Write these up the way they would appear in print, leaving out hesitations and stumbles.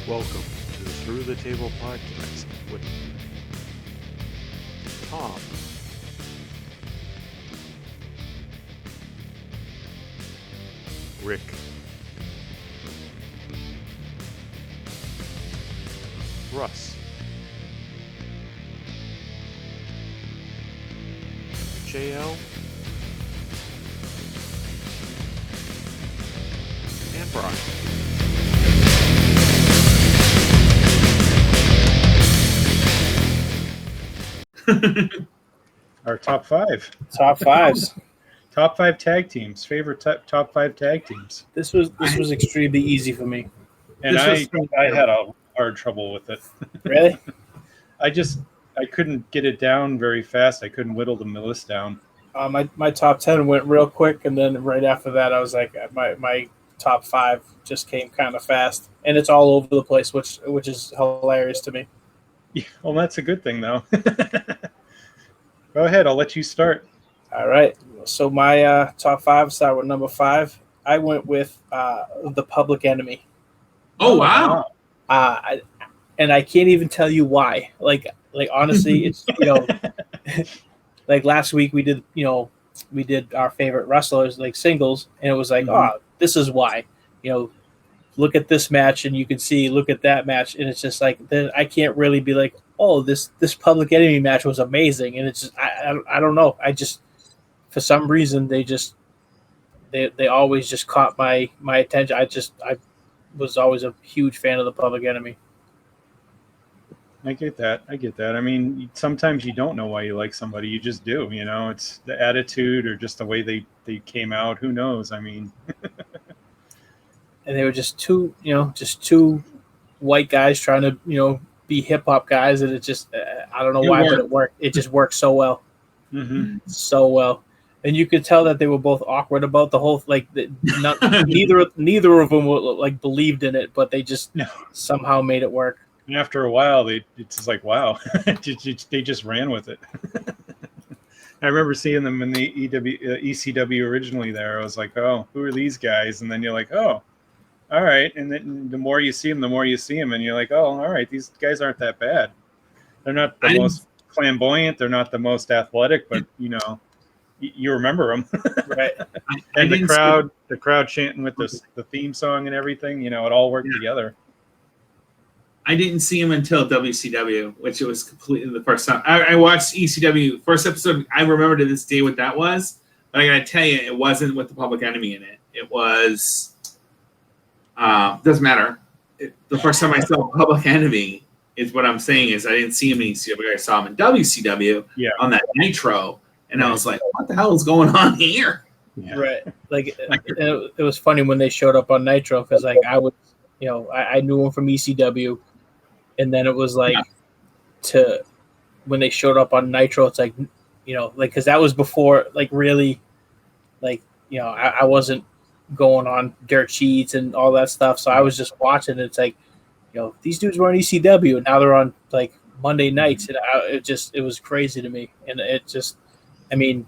Welcome to the Through the Table podcast with Tom, Rick, Russ, JL, and Brian. Our top five. Top fives. Top five tag teams. Favorite top five tag teams. This was extremely easy for me. And This I had a hard trouble with it. Really? I couldn't get it down very fast. I couldn't whittle the list down. My top 10 went real quick, and then right after that, I was like, my top five just came kind of fast, and it's all over the place, which is hilarious to me. Yeah, well, that's a good thing, though. Go ahead. I'll let you start. All right. So my top five, start with number 5. I went with the Public Enemy. Oh, wow. And I can't even tell you why. Like honestly, it's like last week we did our favorite wrestlers like singles, and it was like, oh, this is why. Look at this match, and you can see. Look at that match, and it's just like I can't really be like, oh, this Public Enemy match was amazing, and it's just I don't know. I just for some reason they always just caught my attention. I was always a huge fan of the Public Enemy. I get that. I mean, sometimes you don't know why you like somebody. You just do. It's the attitude or just the way they came out. Who knows? I mean, and they were just two white guys trying to be hip hop guys, and it just I don't know why, but it worked. It just worked so well, so well. And you could tell that they were both awkward about the whole neither of them were, like believed in it, but they just somehow made it work. And after a while, it's just like, wow, they just ran with it. I remember seeing them in the ECW originally there. I was like, oh, who are these guys? And then you're like, oh, all right. And then the more you see them, and you're like, oh, all right, these guys aren't that bad. They're not the most flamboyant. They're not the most athletic, but, you remember them. Right. And the crowd chanting with the theme song and everything, it all worked together. I didn't see him until WCW, which it was completely the first time. I watched ECW first episode. I remember to this day what that was, but I gotta tell you, it wasn't with the Public Enemy in it. It was doesn't matter. The first time I saw Public Enemy is what I'm saying is I didn't see him in ECW. I saw him in WCW on that Nitro, and I was like, "What the hell is going on here?" Yeah. Right. Like it was funny when they showed up on Nitro because like I was, I knew him from ECW. And then it was like when they showed up on Nitro, it's like, because that was before, like, really, like, I wasn't going on dirt sheets and all that stuff. So I was just watching. It's like, these dudes were on ECW and now they're on like Monday nights. And it was crazy to me. And it just, I mean,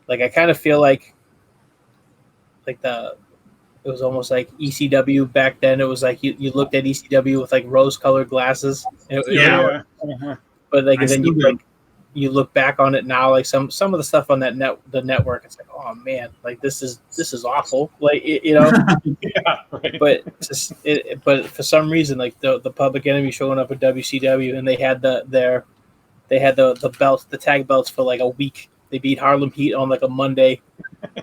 like, I kind of feel like it was almost like ECW back then. It was like you looked at ECW with like rose-colored glasses. But like, and then you look back on it now, like some of the stuff on the network. It's like, oh man, like this is awful. Like Yeah, right. But for some reason, like the Public Enemy showing up at WCW, and they had the belts, the tag belts for like a week. They beat Harlem Heat on like a Monday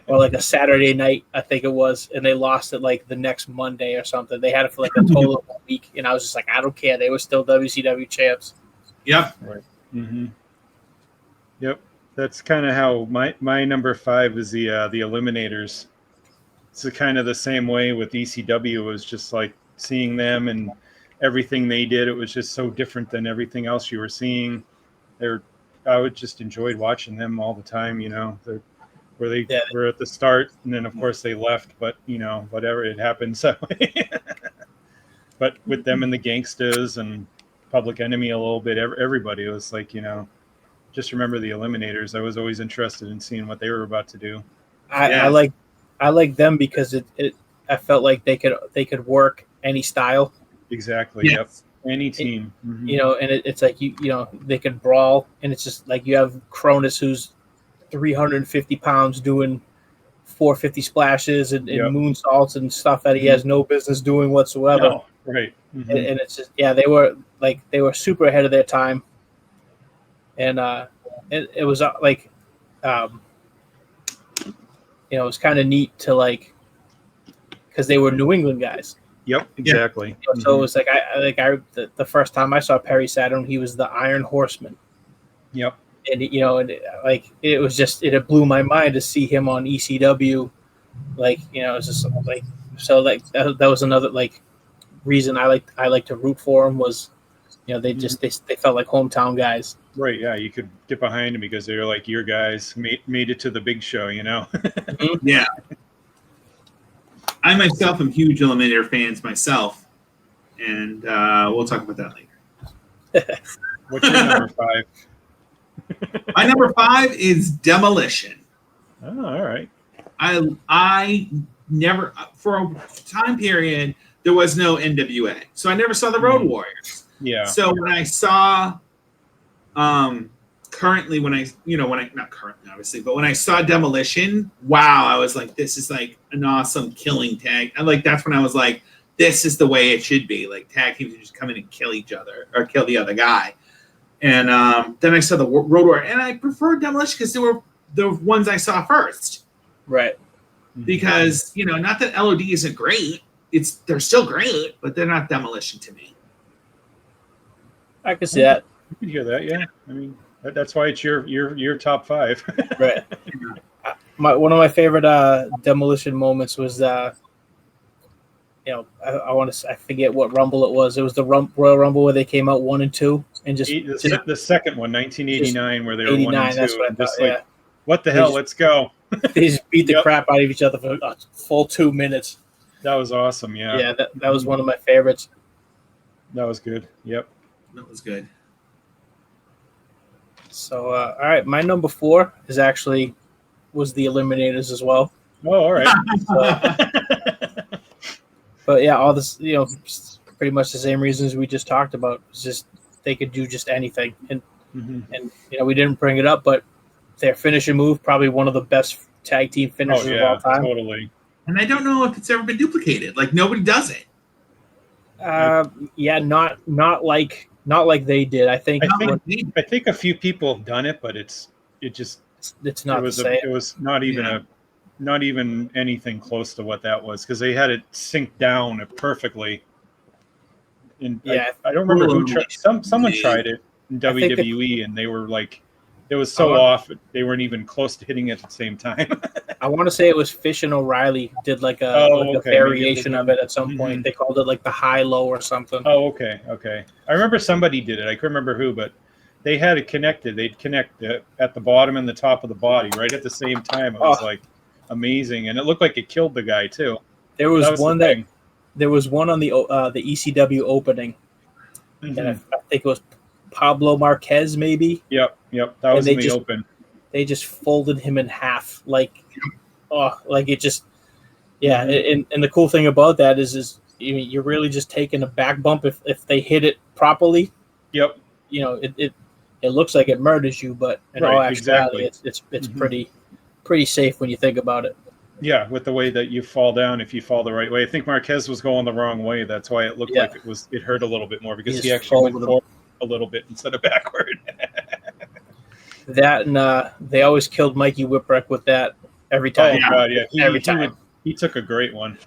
or like a Saturday night, I think it was, and they lost it like the next Monday or something. They had it for like a total of a week, and I was just like, I don't care. They were still WCW champs. Yep. Right. Mm-hmm. Yep. That's kind of how my number 5 is the Eliminators. It's kind of the same way with ECW. It was just like seeing them and everything they did. It was just so different than everything else you were seeing. I would just enjoyed watching them all the time, where they were at the start, and then of course they left, but whatever, it happened. So, but with them and the Gangstas and Public Enemy a little bit, everybody was like, just remember the Eliminators. I was always interested in seeing what they were about to do. I like them because it I felt like they could work any style. Exactly. Yes. Yep. Any team. Mhm. You know, and it's like you know they could brawl, and it's just like you have Cronus who's 350 pounds doing 450 splashes and Yep. moonsaults and stuff that he has no business doing whatsoever. No, right. Mhm. And it's just they were super ahead of their time, and it was like um, you know, it was kind of neat to like because they were New England guys. Yep. Exactly. So it Mhm. was like the first time I saw Perry Saturn, he was the Iron Horseman, Yep. and you know, and like it was just it blew my mind to see him on ECW. Like you know, it's just like so like that was another like reason I like to root for him was you know they felt like hometown guys. Right. Yeah. You could get behind them because they're like your guys made it to the big show. You know. Yeah. I myself am huge Eliminator fans myself, and we'll talk about that later. What's your number 5? My number 5 is Demolition. Oh, all right. I never for a time period there was no NWA, so I never saw the Road Warriors. Yeah. So when I saw, currently when I not currently obviously, but when I saw Demolition, wow, I was like, this is like an awesome killing tag. And like that's when I was like, this is the way it should be. Like tag teams just come in and kill each other or kill the other guy. And then I saw the Road Warrior, and I preferred Demolition because they were the ones I saw first. Right. Because you know, not that LOD isn't great, they're still great, but they're not Demolition to me. I can see that. You can hear that, yeah. I mean, that's why it's your top 5. Right. One of my favorite Demolition moments was you know I forget what Rumble it was. It was the Royal Rumble where they came out 1 and 2 and just the second one, 1989, where they were 1 and 2. That's what I and thought, just like, what the hell? Let's go. They just beat the Yep. crap out of each other for a full 2 minutes. That was awesome. Yeah. Yeah, that was one of my favorites. That was good. Yep. That was good. So all right, my number 4 is actually was the Eliminators as well. Oh, all right. But yeah, all this, you know, pretty much the same reasons we just talked about. It's just they could do just anything, and you know we didn't bring it up, but their finishing move probably one of the best tag team finishes of all time. Totally. And I don't know if it's ever been duplicated. Like nobody does it. Yeah, not like they did. I think I think a few people have done it, but it's not the same. It was not even anything close to what that was because they had it synced down perfectly. And Yeah, I don't remember who tried. Someone tried it in WWE, and they were like, it was so off. They weren't even close to hitting it at the same time. I want to say it was Fish and O'Reilly did like a variation of it at some point. They called it like the high low or something. Oh, okay. I remember somebody did it. I couldn't remember who, but they had it connected. They'd connect at the bottom and the top of the body right at the same time. It was like amazing, and it looked like it killed the guy too. There was one there was one on the ECW opening, and I think it was Pablo Marquez, maybe. Yep. That was in the open. They just folded him in half, like it just, yeah. And the cool thing about that is you're really just taking a back bump if they hit it properly. Yep. You know, it looks like it murders you, but in all actuality, it's pretty safe when you think about it. Yeah, with the way that you fall down, if you fall the right way. I think Marquez was going the wrong way. That's why it looked like it hurt a little bit more because he actually went forward a little bit instead of backward. That and they always killed Mikey Whipwreck with that every time. Oh God, yeah, every time. He took a great one.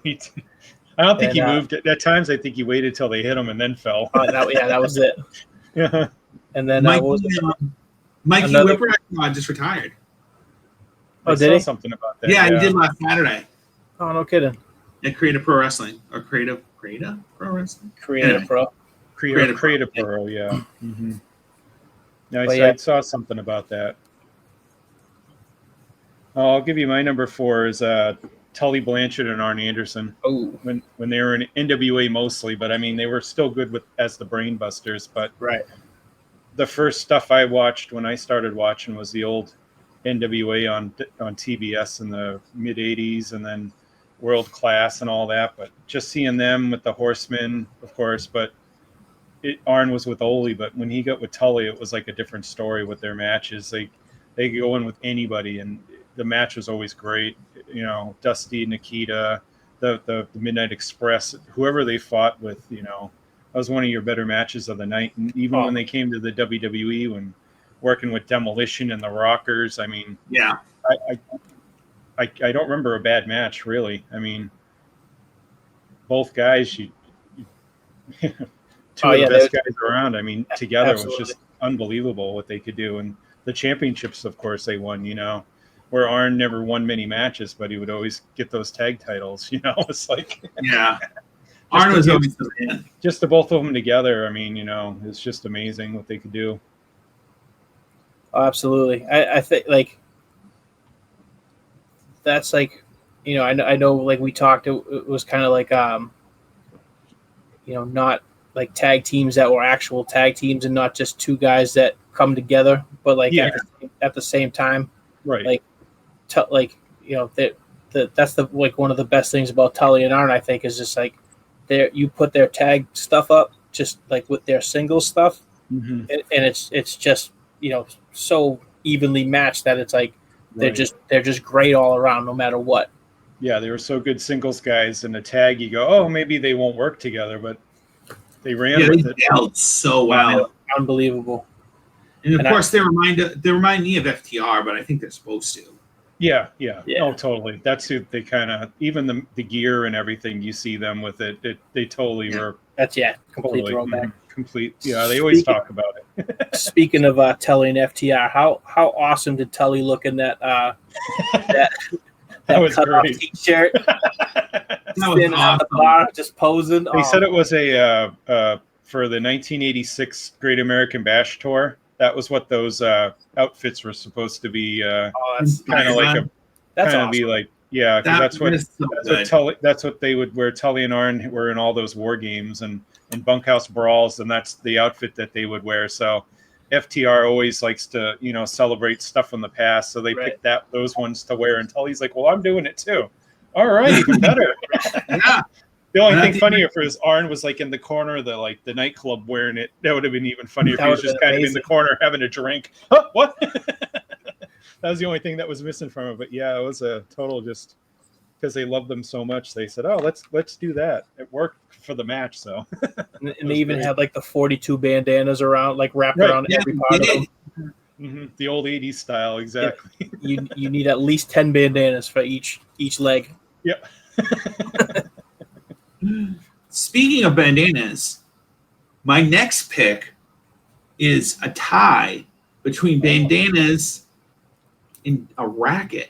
I don't think he moved. At times, I think he waited till they hit him and then fell. That was it. Yeah. And then Mikey Whipwreck just retired. Oh, did he? Something about that. Yeah, he did last Saturday. Oh, no kidding. At Creative Pro Wrestling or Creative Pro Wrestling. Creative Pro. Creative Pro. Yeah. Mm-hmm. I saw something about that. I'll give you my number 4 is Tully Blanchard and Arn Anderson. Oh, when they were in NWA mostly, but I mean they were still good as the Brainbusters. But the first stuff I watched when I started watching was the old NWA on TBS in the mid '80s, and then world class and all that. But just seeing them with the Horsemen, of course, but Arn was with Ole, but when he got with Tully, it was like a different story with their matches. They could go in with anybody, and the match was always great. You know, Dusty, Nikita, the Midnight Express, whoever they fought with, you know, that was one of your better matches of the night. And even when they came to the WWE, when working with Demolition and the Rockers, I mean, Yeah. I don't remember a bad match, really. I mean, both guys, two of the best guys around. I mean, together absolutely. It was just unbelievable what they could do. And the championships, of course, they won, you know, where Arn never won many matches, but he would always get those tag titles, you know. It's like, yeah. Arn was always the man. Just the both of them together, I mean, you know, it's just amazing what they could do. Oh, absolutely. I think, like, that's like, you know, I know, like we talked, it was kind of like, you know, not like tag teams that were actual tag teams and not just two guys that come together, but like at the same time, right? Like, you know, that's the like one of the best things about Tully and Arn, I think, is just like you put their tag stuff up just like with their single stuff, and it's just, you know, so evenly matched that it's like they're just great all around, no matter what. Yeah, they were so good singles guys. And the tag, you go, oh, maybe they won't work together, but they ran with it. They dealt so well, unbelievable. And of course, they remind me of FTR, but I think they're supposed to. Yeah. Oh, totally. That's who they kind of, even the gear and everything, you see them with it. They totally were. That's complete throwback. Complete. Yeah, they always talk about it. Speaking of Tully and FTR, how awesome did Tully look in that that was great T-shirt? Standing on the bar, just posing. They said it was for the 1986 Great American Bash tour. That was what those outfits were supposed to be. Kind of like awesome. Be like, yeah, because that's what they would wear. Tully and Arn were in all those war games and bunkhouse brawls, and that's the outfit that they would wear. So FTR always likes to, you know, celebrate stuff from the past. So they picked those ones to wear, and Tully's like, well, I'm doing it too. All right, even better. Yeah. The only thing funnier for his Arn was like in the corner of the nightclub wearing it. That would have been even funnier if he was just kind of in the corner having a drink. Huh, what? That was the only thing that was missing from it. But yeah, it was a total just because they loved them so much. They said, "Oh, let's do that." It worked for the match, so. And they even had like the 42 bandanas around, like wrapped around every part of them. Mm-hmm. The old 80s style, exactly. Yeah. You need at least 10 bandanas for each leg. Yep. Speaking of bandanas, my next pick is a tie between bandanas and a racket.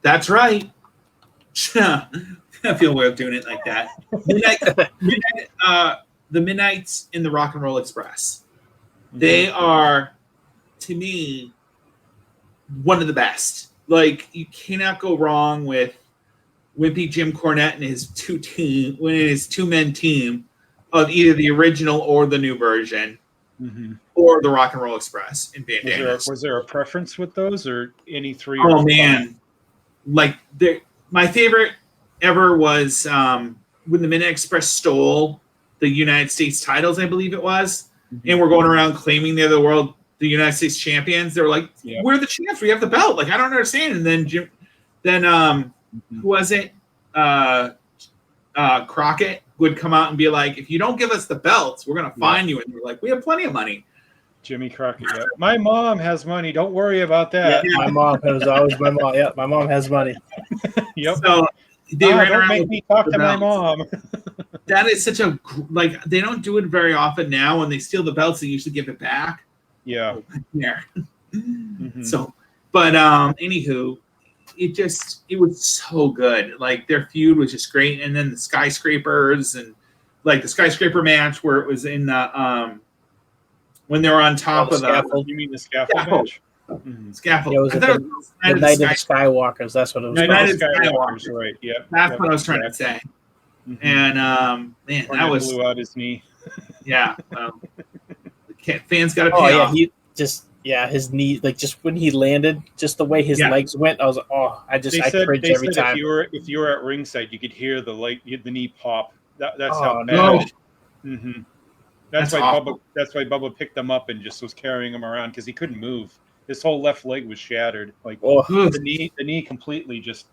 That's right. I feel weird doing it like that. The Midnights in the Rock and Roll Express. They are, to me, one of the best. Like, you cannot go wrong with Wimpy Jim Cornette and his two-men team of either the original or the new version, or the Rock and Roll Express in bandanas. Was there a preference with those, or any three? Oh man, like my favorite ever was when the Midnight Express stole the United States titles, I believe it was, and we're going around claiming they're the United States champions. They were like, "We're the champs. We have the belt." Like, I don't understand. And then who was it? Crockett would come out and be like, if you don't give us the belts, we're going to fine you. And we're like, we have plenty of money. Jimmy Crockett. Yeah. My mom has money. Don't worry about that. Yeah, my mom has always my mom. Yeah, my mom has money. Yep. So don't make me talk to my mom. That is such a, like, they don't do it very often now. When they steal the belts, they usually give it back. Yeah. Yeah. So, but anywho, it was so good. Like, their feud was just great. And then the skyscrapers, and like the skyscraper match where it was in the when they were on top of the scaffold. You mean the scaffold match? Scaffold. Yeah, it was the Night of the Skywalkers. That's what it was called. Night of the Skywalkers, right? Yeah. That's what I was trying to say. And man, that was blew out his knee. Yeah. Fans got to pay off. He just Yeah, his knee, like just when he landed, just the way his Yeah. legs went, I was like, oh, I cringe every time. if you were at ringside, you could hear the knee pop. That's Oh, how no. bad. Mm-hmm. That's awful. That's why Bubba picked him up and just was carrying him around because he couldn't move. His whole left leg was shattered. Like Oh, the knee completely just.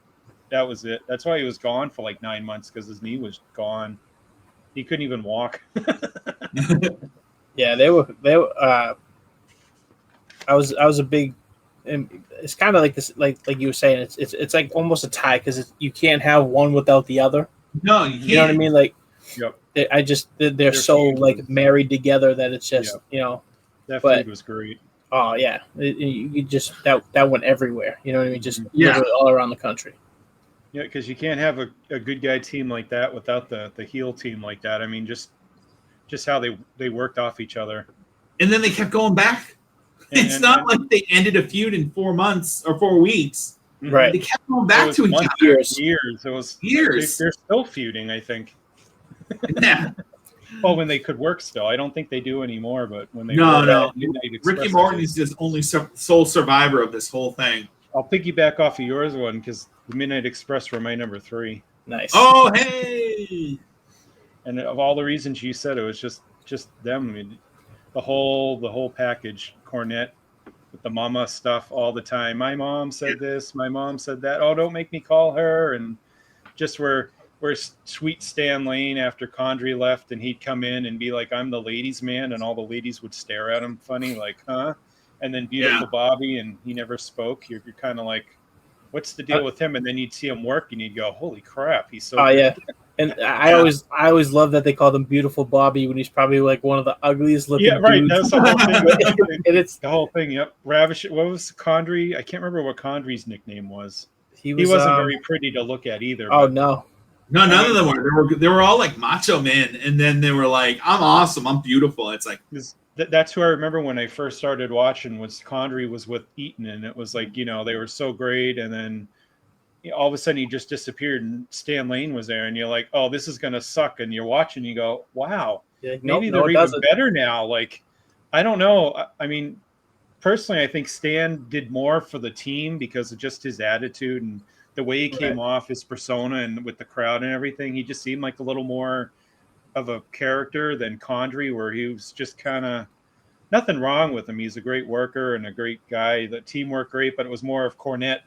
That was it. That's why he was gone for like 9 months because his knee was gone. He couldn't even walk. yeah, they were. I was a big. And it's kind of like this, like you were saying. It's like almost a tie because you can't have one without the other. No, you can't. You know what I mean? Like, Yep. They're so feud like was- married together that it's just Yep. you know. That But- feud was great. Oh yeah, you just that went everywhere. You know what I mean? Just Yeah. literally all around the country. Yeah, because you can't have a good guy team like that without the heel team like that. I mean, just how they worked off each other. And then they kept going back. It's not like they ended a feud in 4 months or 4 weeks. Right. They kept going It back was to each months, other. years. It was Years. They're still feuding, I think. Yeah. Well, when they could work still, I don't think they do anymore. But when they No, work, no. Midnight Express, Ricky I Morton think. is the only sole survivor of this whole thing. I'll piggyback off of yours one because the Midnight Express were my number 3, Nice. Oh, hey. and of all the reasons you said, it was just them. I mean, the whole package. Cornette with the mama stuff all the time. My mom said this. My mom said that. Oh, don't make me call her. And just where sweet Stan Lane after Condrey left, and he'd come in and be like, "I'm the ladies' man," and all the ladies would stare at him funny, like, "Huh?" And then Beautiful Bobby, and he never spoke. You're kind of like, "What's the deal with him?" And then you'd see him work, and you'd go, "Holy crap, he's so." Oh good. yeah. And I always love that they called him Beautiful Bobby when he's probably like one of the ugliest looking Yeah, right. dudes. That's the whole thing. And it's The whole thing. Yep. Ravish. What was Condrey? I can't remember what Condrey's nickname was. he He wasn't very pretty to look at either. Oh but no. No, none of them were. They were all like macho men, and then they were like, "I'm awesome, I'm beautiful." It's like, that's who I remember when I first started watching. Was Condrey was with Eaton, and it was like, they were so great, and then all of a sudden he just disappeared, and Stan Lane was there, and you're like, "Oh, this is gonna suck." And you're watching, you go, "Wow, Yeah, like, maybe nope, they're it even doesn't. better now." Like, I don't know. I mean, personally, I think Stan did more for the team because of just his attitude and the way he came off, his persona, and with the crowd and everything. He just seemed like a little more of a character than Condrey, where he was just kind of nothing wrong with him. He's a great worker and a great guy. The team worked great, but it was more of Cornette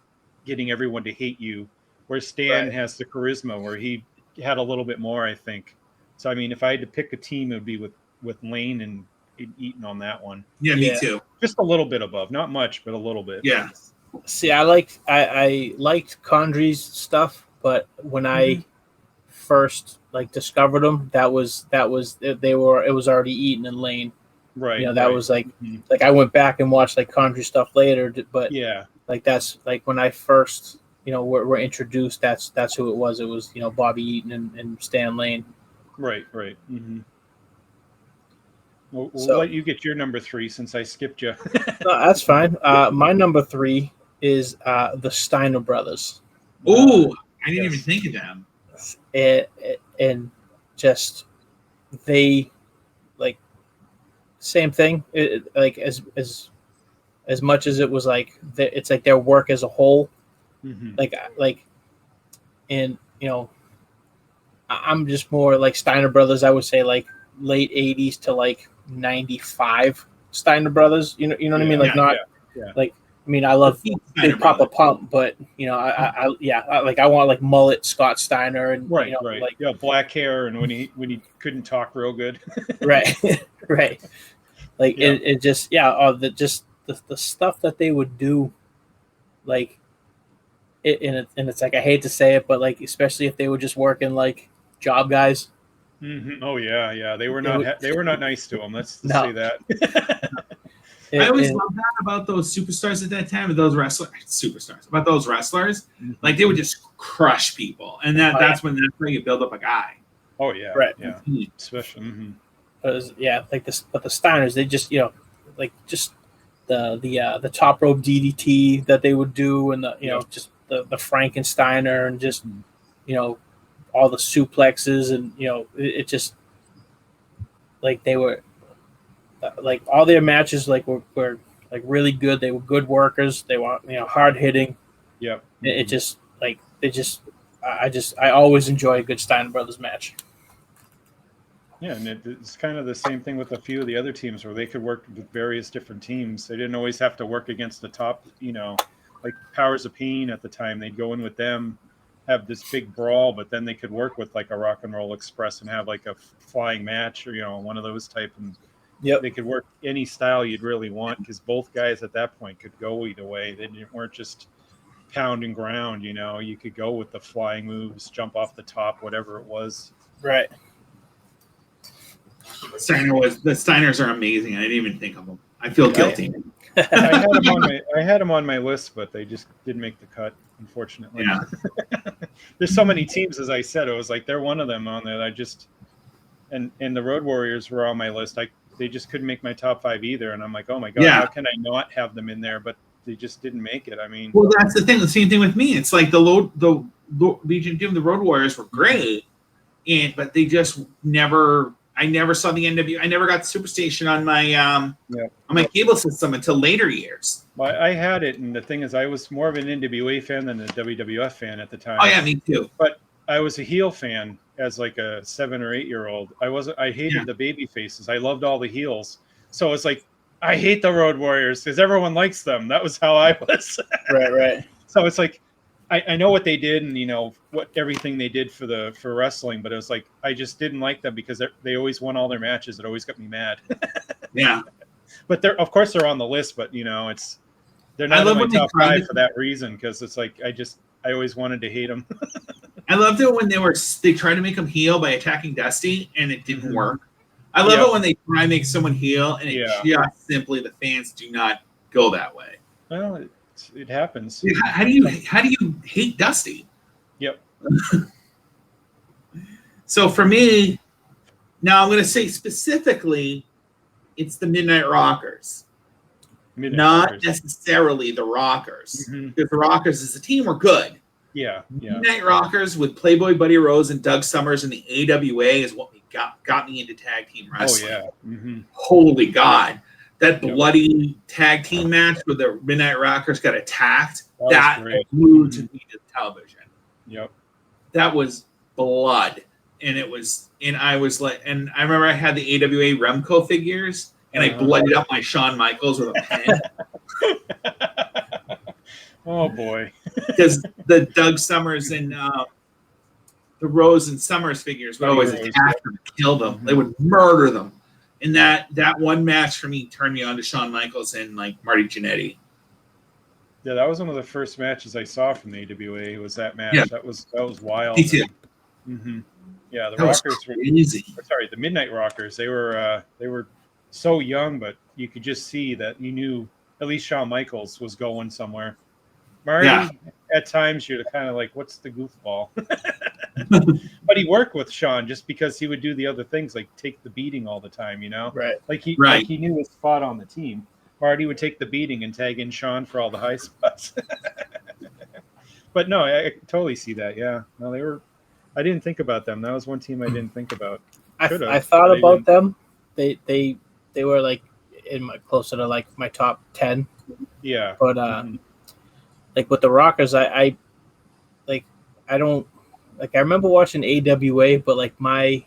getting everyone to hate you, where Stan has the charisma, where he had a little bit more, I think. So, I mean, if I had to pick a team, it would be with Lane and Eaton on that one. yeah, me too. Just a little bit above, not much, but a little bit. Yeah. See, I liked Condrey's stuff, but when I first discovered them, it was already Eaton and Lane. Right. That was like I went back and watched Condrey stuff later, but yeah, that's when I first were introduced. That's who it was. It was Bobby Eaton and Stan Lane. Right. Mm-hmm. We'll So- let you get your number 3 since I skipped you. No, that's fine. My number 3 is the Steiner brothers. Ooh, I didn't Yes. even think of them. And just they same thing. As much as it was it's like their work as a whole. Mm-hmm. And I'm just more Steiner brothers. I would say late 80s to 95 Steiner brothers. You know what I mean? I mean, I love Big Papa Pump, but I want mullet Scott Steiner and Right. Black hair, and when he couldn't talk real good. right. It just the stuff that they would do, and it's I hate to say it, but especially if they were just working job guys. Mm-hmm. Oh yeah. They were not nice to him. Let's No. say that. I always loved that about those superstars at that time, about those wrestlers. Like they would just crush people, and that's when you build up a guy. Oh yeah. Right. Yeah. Especially. Mm-hmm. But the Steiners, they just just the top rope DDT that they would do, and just the Frankensteiner, and just all the suplexes, and it just they were all their matches were like really good. They were good workers. They were hard hitting. Yep. It just like they just I always enjoy a good Steiner Brothers match. Yeah, and it's kind of the same thing with a few of the other teams where they could work with various different teams. They didn't always have to work against the top, like Powers of Pain at the time. They'd go in with them, have this big brawl, but then they could work with like a Rock and Roll Express and have like a flying match or, one of those type. And they could work any style you'd really want because both guys at that point could go either way. They weren't just pound and ground, you could go with the flying moves, jump off the top, whatever it was. Right. The Steiners are amazing. I didn't even think of them. I feel guilty. I had them on my list, but they just didn't make the cut, unfortunately. Yeah. There's so many teams, as I said. It was like they're one of them on there. And the Road Warriors were on my list. They just couldn't make my top 5 either, and I'm like, oh my god, how can I not have them in there? But they just didn't make it. I mean, well, that's the thing. The same thing with me. It's like the Legion Doom, the Road Warriors were great, but they just never. I never saw the NW. I never got Superstation on my cable system until later years. Well, I had it, and the thing is, I was more of an NWA fan than a WWF fan at the time. Oh yeah, me too. But I was a heel fan as like a 7 or 8 year old. I hated the baby faces. I loved all the heels. So it's like I hate the Road Warriors because everyone likes them. That was how I was. Right. So it's like I know what they did and what everything they did for wrestling, but it was like I just didn't like them because they always won all their matches. It always got me mad. Yeah. But of course they're on the list, but they're not in my top 5 for that reason because it's like I always wanted to hate them. I loved it when they tried to make him heel by attacking Dusty and it didn't work. I love it when they try to make someone heel and it just simply the fans do not go that way. Well, it happens. How do you hate Dusty? Yep. So for me, now I'm going to say specifically, it's the Midnight Rockers. Not necessarily the Rockers. Because the Rockers as a team were good. Yeah. Midnight Rockers with Playboy Buddy Rose and Doug Summers and the AWA is what got me into tag team wrestling. Oh, yeah. Holy God. That bloody tag team match where the Midnight Rockers got attacked, that glued to me to television. Yep. That was blood. And I was like, and I remember I had the AWA Remco figures and I bloodied up my Shawn Michaels with a pen. Oh boy. Because the Doug Summers and the Rose and Summers figures would always attack them, kill them. They would murder them. And that one match for me turned me on to Shawn Michaels and like Marty Jannetty. Yeah, that was one of the first matches I saw from the AWA. Was that match? Yeah. That was wild. Me too. Yeah, the that Rockers were easy. The Midnight Rockers. They were so young, but you could just see that you knew at least Shawn Michaels was going somewhere. Marty, at times you're kind of like, what's the goofball? But he worked with Shawn just because he would do the other things, like take the beating all the time, Right. Like he knew his spot on the team. Marty would take the beating and tag in Shawn for all the high spots. But no, I totally see that. Yeah, no, I didn't think about them. That was one team I didn't think about. I thought about them. They were like closer to like my top 10. Yeah, but like with the Rockers, I don't like. I remember watching AWA, but like my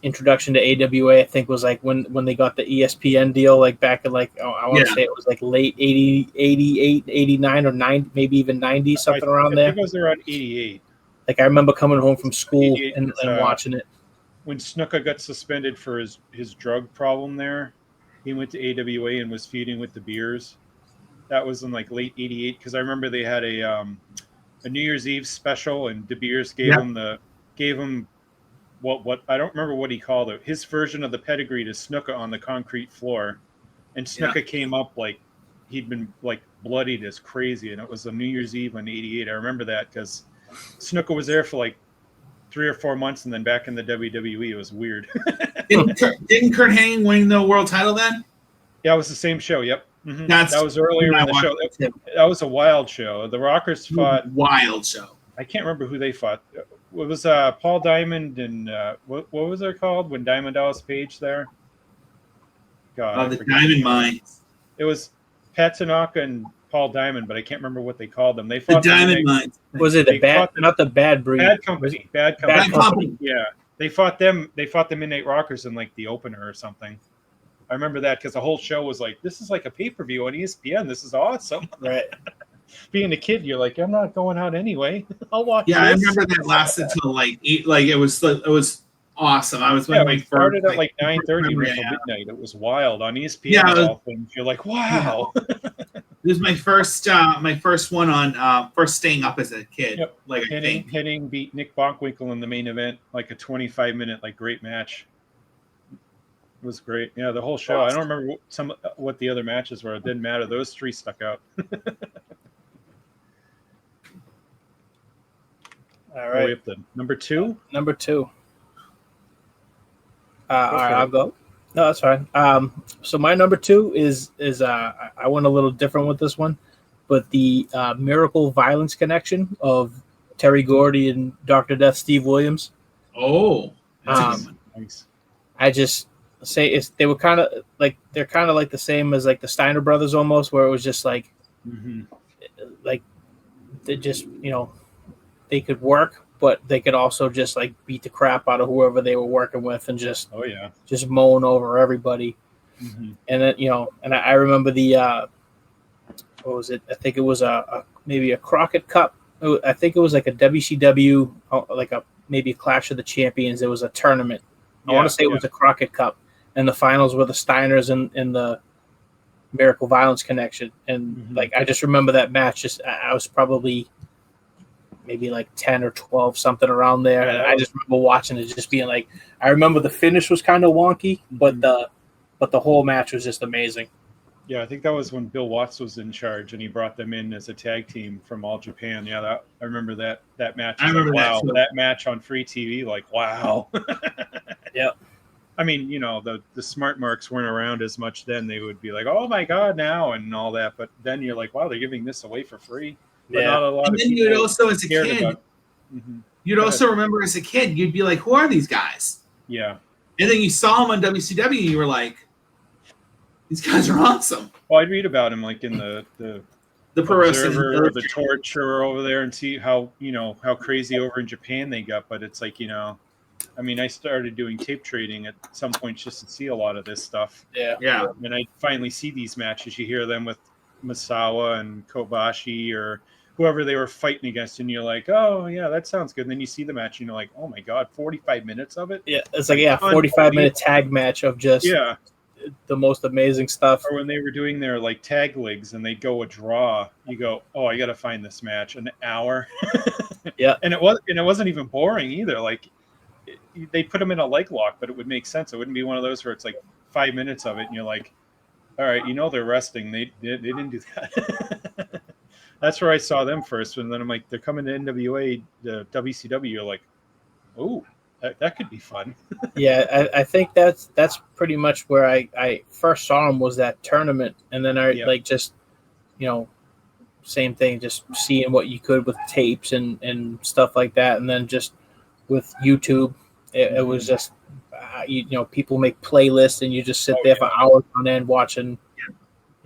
introduction to AWA, I think was like when they got the ESPN deal, like back in like I want to say it was like late 88, 89 or 90, maybe even 90, something around there. I think it was around 88. Like I remember coming home from school and watching it. When Snuka got suspended for his drug problem there, he went to AWA and was feuding with the Beers. That was in like late 88 because I remember they had a New Year's Eve special and De Beers gave him what I don't remember what he called it. His version of the pedigree to Snuka on the concrete floor, and Snuka came up like he'd been like bloodied as crazy, and it was a New Year's Eve in '88. I remember that because Snuka was there for like 3 or 4 months, and then back in the WWE. It was weird. Didn't Kurt Hennig win the world title then? Yeah, it was the same show. Yep. Mm-hmm. That was earlier in the show. That was a wild show. The Rockers fought. Wild show. I can't remember who they fought. It was Paul Diamond and what was it called when Diamond Dallas Page there? God, Oh, I the forget. Diamond Mines. It was Pat Tanaka and Paul Diamond, but I can't remember what they called them. They The fought them in Diamond a Mines. Was it They the bad? fought the- Not the bad breed. Bad Was Company. it- Bad Bad Company. Company. Yeah, they fought them. They fought the Midnight Rockers in like the opener or something. I remember that because the whole show was like, "This is like a pay-per-view on ESPN. This is awesome." Right. Being a kid, you're like, "I'm not going out anyway. I'll watch Yeah, I this." remember that lasted till like 8. Like it was awesome. I was Yeah, like we my started first at like 9:30 memory I until have. midnight. It was wild on ESPN Yeah, of all things. You're like, "Wow." This is my first one on first staying up as a kid. Yep. Like I think. Hitting beat Nick Bockwinkel in the main event, like a 25-minute like great match. It was great. Yeah, the whole show. I don't remember what the other matches were. It didn't matter. Those three stuck out. All Are right. we up to number 2? Number 2. Go All for right, it. I'll go. No, that's fine. So my number 2 is I went a little different with this one, but the Miracle Violence connection of Terry Gordy and Dr. Death Steve Williams. Oh, that's a good Um, one. Nice. I just say they were kind of like they're kind of like the same as like the Steiner brothers almost, where it was just like they just they could work, but they could also just like beat the crap out of whoever they were working with and just Oh yeah. moan over everybody. Mhm. And then and I remember the what was it? I think it was maybe a Crockett Cup. I think it was like a WCW, like maybe a Clash of the Champions. It was a tournament. I want to say it was a Crockett Cup, and the finals were the Steiners and the Miracle Violence connection. And like I just remember that match. Just I was probably maybe like 10 or 12, something around there. And I just remember watching it, just being like, I remember the finish was kind of wonky, but the whole match was just amazing. Yeah, I think that was when Bill Watts was in charge, and he brought them in as a tag team from All Japan. Yeah, I remember that match. I remember wow, that too. That match on free TV, like wow. Yeah. I mean, the smart marks weren't around as much then. They would be like, "Oh my god," now and all that. But then you're like, "Wow, they're giving this away for free." But not a lot And of then people you'd also, as a cared kid, about. you'd also remember as a kid, you'd be like, "Who are these guys?" Yeah. And then you saw them on WCW, and you were like, "These guys are awesome." Well, I'd read about him like in the Pro Wrestling Observer or the Torch or over there and see how crazy over in Japan they got. But it's like I mean, I started doing tape trading at some point just to see a lot of this stuff. Yeah. And I finally see these matches. You hear them with Misawa and Kobashi or whoever they were fighting against, and you're like, oh yeah, that sounds good. And then you see the match, and you're like, oh my god, 45 minutes of it. Yeah, it's like 45-minute tag match of just the most amazing stuff. Or when they were doing their like tag leagues and they'd go a draw, you go, oh, I got to find this match. An hour. Yeah. And it wasn't even boring either. Like they put them in a leg lock, but it would make sense. It wouldn't be one of those where it's like 5 minutes of it and you're like, all right, they're resting. They didn't do that. That's where I saw them first. And then I'm like, they're coming to NWA, the WCW. You're like, oh, that could be fun. Yeah, I think that's pretty much where I first saw him, was that tournament. And then like just, same thing, just seeing what you could with tapes and stuff like that. And then just with YouTube, it was just, people make playlists and you just sit there for hours on end watching,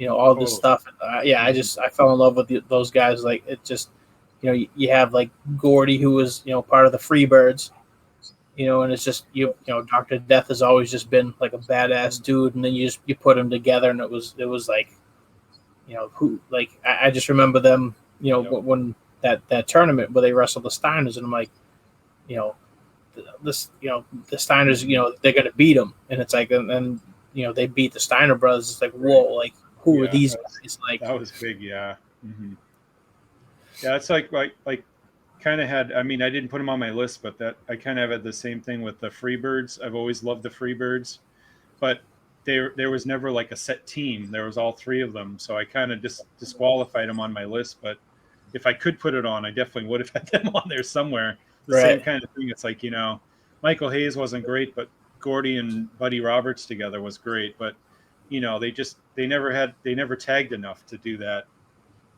all this stuff. I fell in love with those guys. Like it just, you have like Gordy, who was, part of the Freebirds, and it's just, Dr. Death has always just been like a badass dude. And then you put them together and it was like, I just remember them, when that tournament where they wrestled the Steiners, and I'm like, the Steiners, they're gonna beat them, and it's like, and they beat the Steiner brothers. It's like, whoa, like who are these guys? Like that was big, yeah. Mm-hmm. Yeah, it's like kind of had. I mean, I didn't put them on my list, but that I kind of had the same thing with the Freebirds. I've always loved the Freebirds, but there was never like a set team. There was all three of them, so I kind of disqualified them on my list. But if I could put it on, I definitely would have had them on there somewhere. The same kind of thing. It's like, Michael Hayes wasn't great, but Gordy and Buddy Roberts together was great. But they never tagged enough to do that,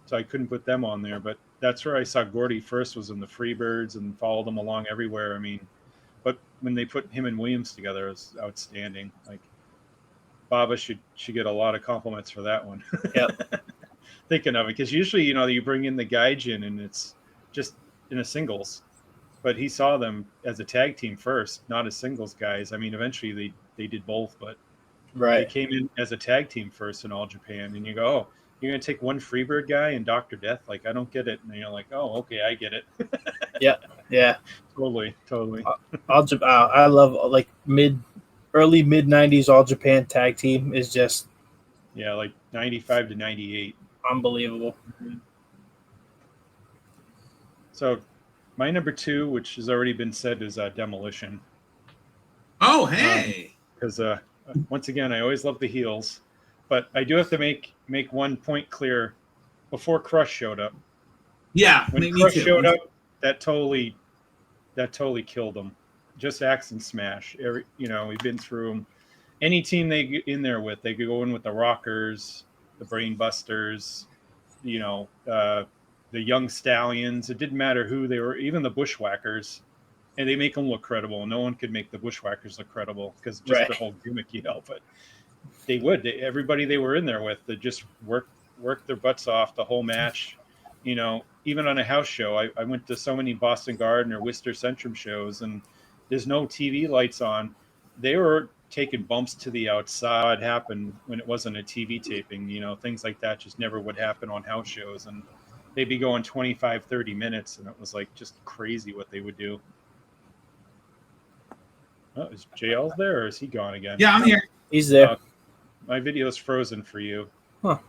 so I couldn't put them on there. But that's where I saw Gordy first, was in the Freebirds, and followed them along everywhere. I mean, but when they put him and Williams together, it was outstanding. Like, Baba should get a lot of compliments for that one. Yep. Thinking of it, because usually, you bring in the Gaijin and it's just in a singles, but he saw them as a tag team first, not as singles guys. I mean, eventually they did both, but they Right. came in as a tag team first in All Japan, and you go, oh, you're gonna take one Freebird guy and Dr. Death? Like, I don't get it. And you're like, oh, okay, I get it. Yeah. Totally. I love like early mid '90s All Japan tag team is just Yeah, like 95 to 98. unbelievable. So my number 2, which has already been said, is Demolition. Oh, hey. Because once again, I always love the heels, but I do have to make one point clear. Before Crush showed up, Yeah, when me Crush too. showed up, that totally killed them. Just Axe and Smash. We've been through them. Any team they get in there with, they could go in with the Rockers, the Brain Busters, the Young Stallions. It didn't matter who they were, even the Bushwhackers, and they make them look credible. No one could make the Bushwhackers look credible because just their whole gimmick, But they would. Everybody they were in there with, they just worked their butts off the whole match. Even on a house show, I went to so many Boston Garden or Worcester Centrum shows, and there's no TV lights on. They were taking bumps to the outside. Happened when it wasn't a TV taping. Things like that just never would happen on house shows, and they'd be going 25, 30 minutes, and it was like just crazy what they would do. Oh, is JL's there, or is he gone again? Yeah, I'm here. He's there. My video's frozen for you. Oh,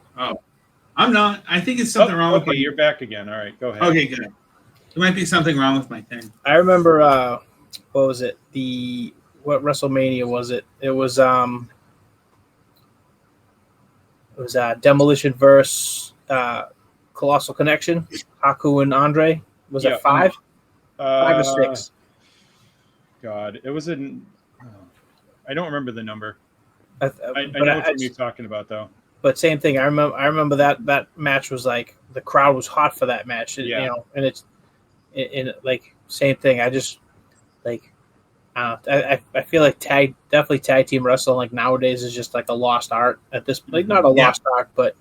I'm not. I think it's something wrong with Okay, you're back again. All right, go ahead. Okay, good. There might be something wrong with my thing. I remember what was it? What WrestleMania was it? It was Demolition versus Colossal Connection, Haku and Andre. Was it 5? 5 or 6? God, it was in. I don't remember the number. I know what you're talking about, though. But same thing. I remember that match was like the crowd was hot for that match. And it's like same thing. I just like I feel like tag team wrestling like nowadays is just like a lost art at this, like not a lost art, but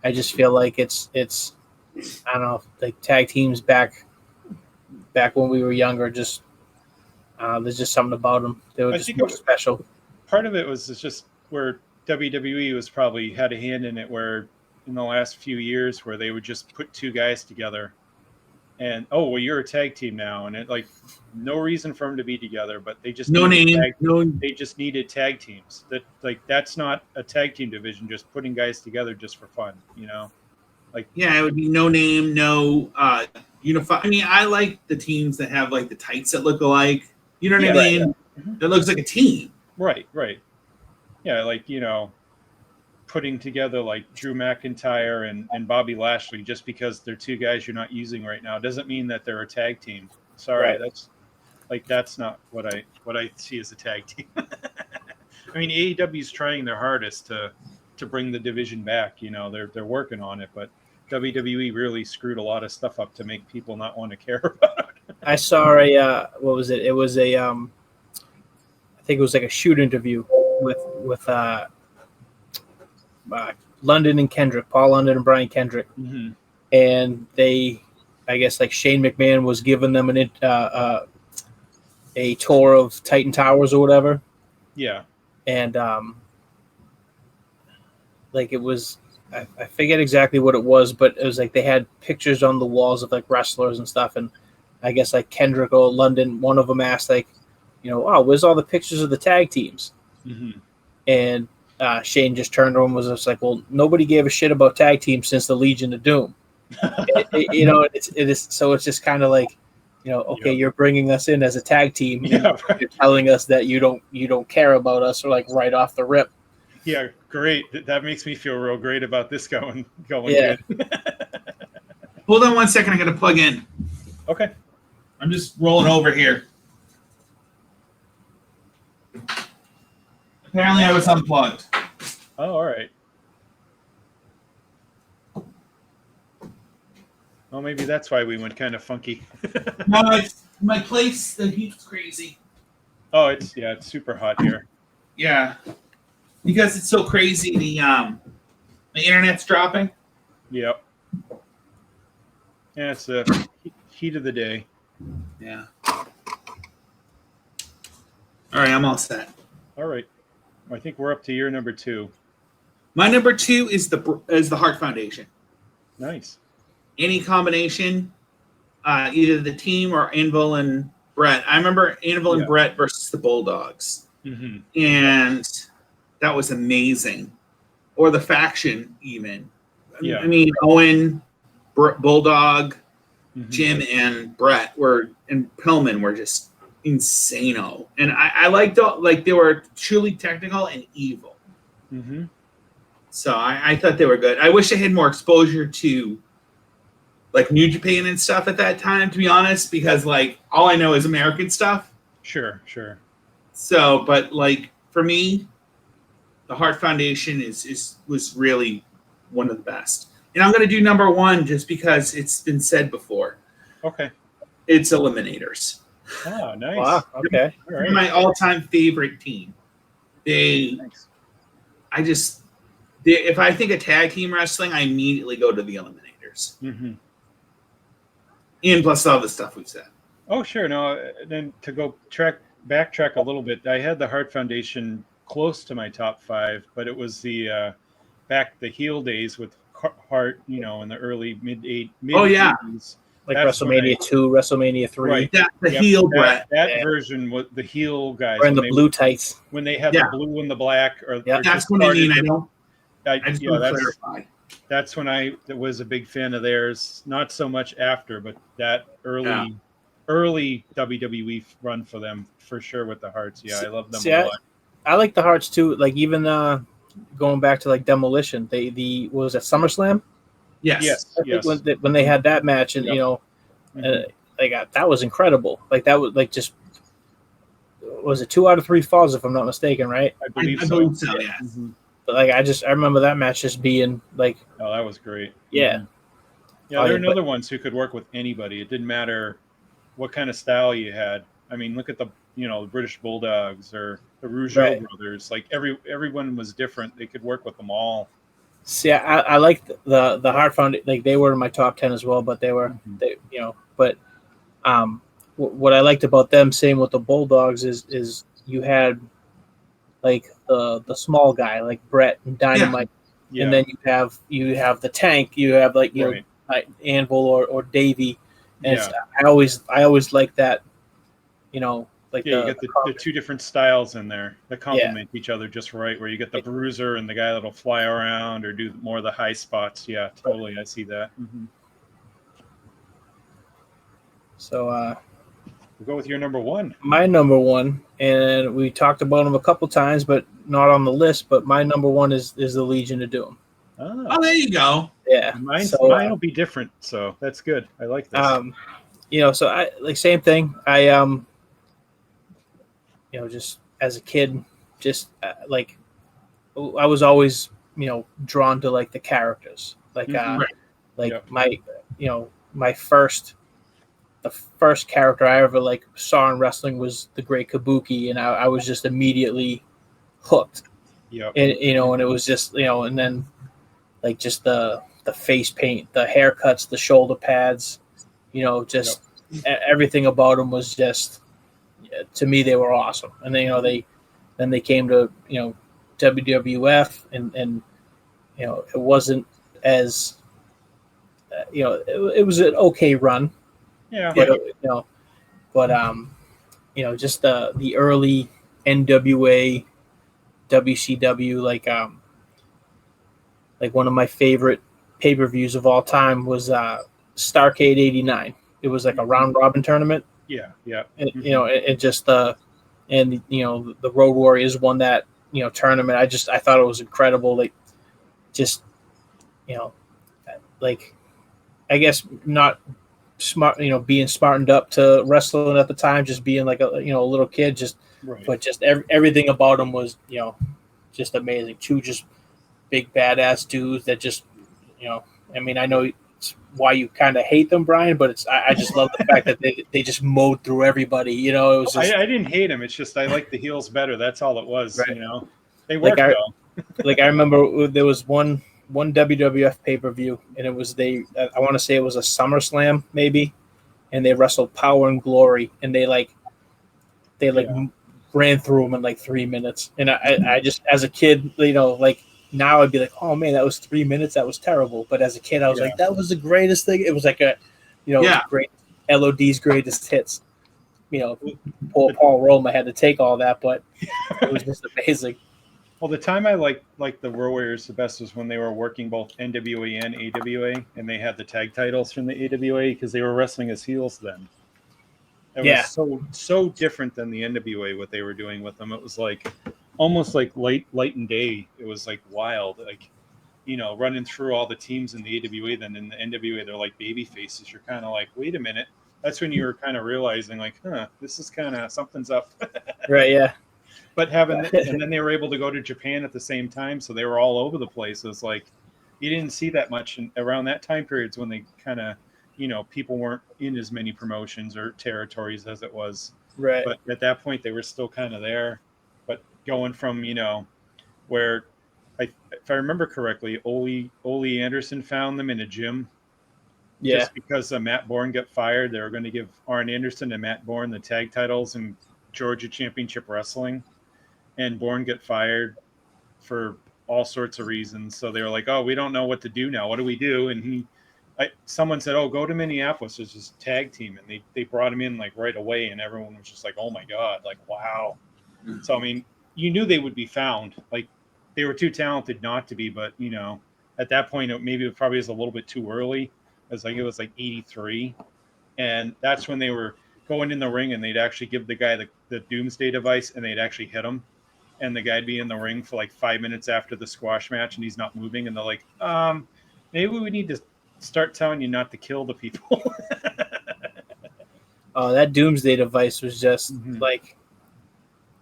I just feel like it's I don't know, like tag teams back when we were younger, just there's just something about them. They were just more special. Part of it was just where WWE was probably had a hand in it, where in the last few years where they would just put two guys together and you're a tag team now, and it like no reason for them to be together, but they just they just needed tag teams. That's not a tag team division, just putting guys together just for fun, it would be no name, no unified. I mean, I like the teams that have like the tights that look alike. You know what I mean? Right, yeah. Mm-hmm. That looks like a team. Right. Yeah, putting together like Drew McIntyre and Bobby Lashley just because they're two guys you're not using right now doesn't mean that they're a tag team. Sorry, right. That's not what I see as a tag team. I mean, AEW's trying their hardest to bring the division back. They're working on it, but WWE really screwed a lot of stuff up to make people not want to care about it. I saw what was it? It was I think it was like a shoot interview with London and Kendrick, Paul London and Brian Kendrick, mm-hmm. and I guess like Shane McMahon was giving them a tour of Titan Towers or whatever. Yeah, and like it was, I forget exactly what it was, but it was like they had pictures on the walls of like wrestlers and stuff, and I guess like Kendrick or London, one of them asked like, where's all the pictures of the tag teams? Mm-hmm. And Shane just turned to him and was just like, well, nobody gave a shit about tag teams since the Legion of Doom. It is, so it's just kind of like, okay, You're bringing us in as a tag team. Right. You're telling us that you don't care about us, or like right off the rip. Yeah, great. That makes me feel real great about this going yeah. Good. Hold on 1 second. I got to plug in. Okay. I'm just rolling over here. Apparently I was unplugged. Oh, all right. Well, maybe that's why we went kind of funky. No, it's my place. The heat's crazy. Oh, it's super hot here. Yeah. because it's so crazy. The internet's dropping. Yep. Yeah, it's the heat of the day. Yeah. All right, I'm all set. All right. I think we're up to your number 2. My number 2 is the Hart Foundation. Nice. Any combination, either the team or Anvil and Brett. I remember Anvil and Brett versus the Bulldogs, and that was amazing. Or the faction, even. Yeah. I mean, Owen, Bulldog, Jim, and Brett and Pillman were just insano, and I liked they were truly technical and evil. So I thought they were good. I wish I had more exposure to like New Japan and stuff at that time, to be honest, because like all I know is American stuff. Sure. So, but like for me, the Hart Foundation was really one of the best. And I'm going to do number 1 just because it's been said before. Okay. It's Eliminators. Oh, nice. Wow. Okay. All They're right. my all-time favorite team. Thanks. If I think of tag team wrestling, I immediately go to the Eliminators. And plus all the stuff we've said. Oh, sure. No, then to go backtrack a little bit, I had the Hart Foundation close to my top 5, but it was the heel days with Hart, in the early mid 80s. Like That's WrestleMania 2, WrestleMania 3. Right. The heel Brett. That version was the heel guys. Wearing the blue tights. When they had the blue and the black. Or That's what I mean. I just want to clarify. That's when I was a big fan of theirs. Not so much after, but that early WWE run for them for sure with the Hearts. Yeah, I love them a lot. I like the Hearts too. Like even going back to like Demolition, what was that, SummerSlam? Yes. When they had that match, and that was incredible. Like that was like just, was it 2 out of 3 falls if I'm not mistaken, right? I believe so. Yeah. But like I remember that match just being like, oh, that was great. Yeah. Yeah, there are another ones who could work with anybody. It didn't matter what kind of style you had. I mean, look at the British Bulldogs or the Rougeau brothers. Like everyone was different. They could work with them all. See, I like the Hart Foundation. Like they were in my top 10 as well, but they were But what I liked about them, same with the Bulldogs, is you had like the small guy like Brett and Dynamite, and then you have the Tank. You have like Anvil or Davey, and I always like that. Like you get the 2 different styles in there that complement each other just right, where you get the bruiser and the guy that'll fly around or do more of the high spots. Yeah, totally. I see that. So we'll go with your number 1. My number 1, and we talked about him a couple times, but not on the list, but my number 1 is the Legion of Doom. Oh, there you go. Yeah. Mine will be different, so that's good. I like this. So I like same thing. I just as a kid, just like I was always, drawn to like the characters. Like the first character I ever like saw in wrestling was the Great Kabuki, and I was just immediately hooked. Yeah. And and it was just, and then like just the face paint, the haircuts, the shoulder pads, just everything about them was just, to me, they were awesome. And then they came to WWF, and it wasn't as it was an okay run. Yeah. But just the early NWA, WCW, like one of my favorite pay-per-views of all time was Starrcade '89. It was like a round robin tournament. Yeah. And, it just the Road Warriors won that tournament. I thought it was incredible. Like, just like, I guess not smart, being smartened up to wrestling at the time, just being like a little kid, but just everything about him was just amazing. 2 just big badass dudes that just I mean, I know it's why you kind of hate them, Brian, but I just love the fact that they just mowed through everybody. It was just, I didn't hate him. It's just I like the heels better. That's all it was. Right. They worked though. Like I remember there was one WWF pay-per-view, and it was I want to say it was a SummerSlam maybe, and they wrestled Power and Glory, and they Yeah. ran through them in like 3 minutes. And I just, as a kid, like now I'd be like, oh man, that was 3 minutes, that was terrible. But as a kid, I was Yeah. like, that was the greatest thing. It was like it was great, LOD's greatest hits. Poor Paul Roma had to take all that, but it was just amazing. Well, the time I liked the Warriors the best was when they were working both NWA and AWA, and they had the tag titles from the AWA because they were wrestling as heels then. It was so different than the NWA what they were doing with them. It was like almost like light and day. It was like wild, like running through all the teams in the AWA. Then in the NWA, they're like baby faces. You're kind of like, wait a minute. That's when you were kind of realizing like, this is kind of something's up. Right? Yeah. But and then they were able to go to Japan at the same time, so they were all over the place. It's like you didn't see that much around that time periods when they kind of, people weren't in as many promotions or territories as it was. Right. But at that point, they were still kind of there. But going from where, if I remember correctly, Ole Anderson found them in a gym. Yeah. Just because Matt Bourne got fired, they were going to give Arn Anderson and Matt Bourne the tag titles in Georgia Championship Wrestling. And Bourne get fired for all sorts of reasons. So they were like, "Oh, we don't know what to do now. What do we do?" And someone said, "Oh, go to Minneapolis. There's this tag team," and they brought him in like right away, and everyone was just like, "Oh my god!" Like, wow. So I mean, you knew they would be found. Like, they were too talented not to be, but at that point, it probably was a little bit too early. It was like '83, and that's when they were going in the ring, and they'd actually give the guy the Doomsday device, and they'd actually hit him. And the guy'd be in the ring for like 5 minutes after the squash match and he's not moving. And they're like, maybe we need to start telling you not to kill the people. Oh, that Doomsday device was just like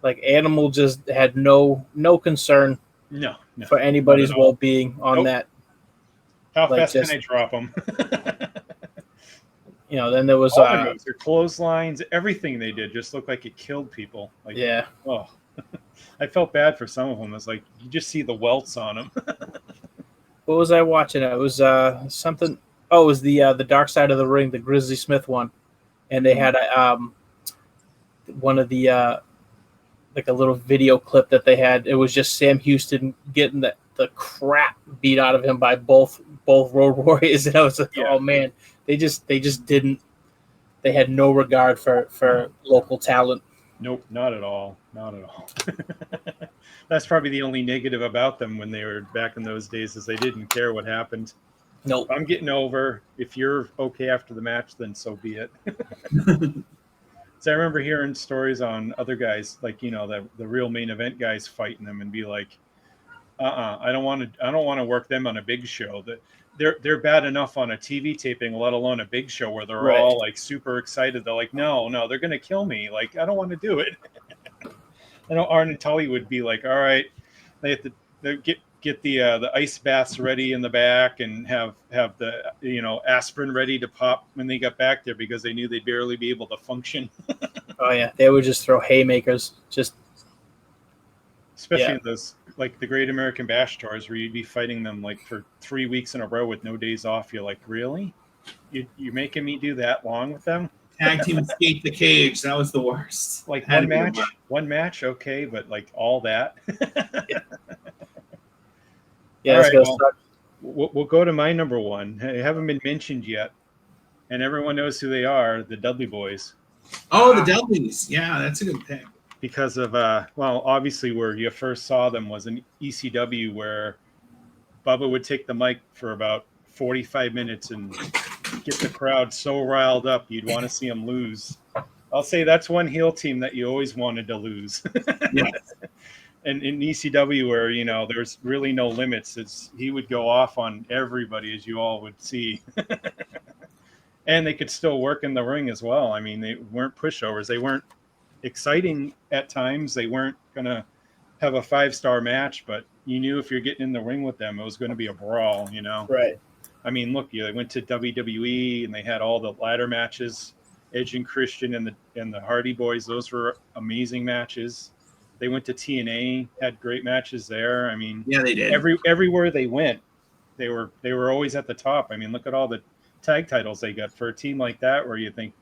Animal just had no concern no for anybody's well-being on that. How fast can I drop them? Then there was all their moves, their clotheslines, everything they did just looked like it killed people. Like, yeah. Oh. I felt bad for some of them. It's like you just see the welts on them. What was I watching? It was something. Oh, it was the Dark Side of the Ring, the Grizzly Smith one, and they had one of the like a little video clip that they had. It was just Sam Houston getting the crap beat out of him by both Road Warriors, and I was like, oh man, they just didn't. They had no regard for local talent. Nope, not at all. Not at all. That's probably the only negative about them when they were back in those days, is they didn't care what happened. Nope. I'm getting over. If you're okay after the match, then so be it. So I remember hearing stories on other guys, like the real main event guys fighting them, and be like, I don't want to work them on a big show. That they're bad enough on a TV taping, let alone a big show where they're all like super excited. They're like, no, they're gonna kill me. Like, I don't want to do it. I know Arn and Tully would be like, all right, they have to get the ice baths ready in the back and have the aspirin ready to pop when they got back there, because they knew they'd barely be able to function. Oh yeah, they would just throw haymakers, especially in those like the Great American Bash tours where you'd be fighting them like for 3 weeks in a row with no days off. You're like, really? You're making me do that long with them? Tag team escape the cage. That was the worst. Like one match, okay, but like all that. Yeah, all right, we'll go to my number one. They haven't been mentioned yet, and everyone knows who they are, the Dudley Boys. Oh, the Dudleys. Yeah, that's a good pick. Because of obviously where you first saw them was in ECW, where Bubba would take the mic for about 45 minutes and get the crowd so riled up you'd want to see them lose. I'll say that's one heel team that you always wanted to lose. Yeah. And in ECW, where there's really no limits, he would go off on everybody, as you all would see. And they could still work in the ring as well. I mean, they weren't pushovers. They weren't exciting at times. They weren't gonna have a 5-star match, but you knew if you're getting in the ring with them, it was going to be a brawl. Right. I mean, look, they went to WWE and they had all the ladder matches, Edge and Christian and the Hardy Boys. Those were amazing matches. They went to TNA, had great matches there. I mean, Yeah, they did. everywhere they went, they were always at the top. I mean, look at all the tag titles they got for a team like that, where you think,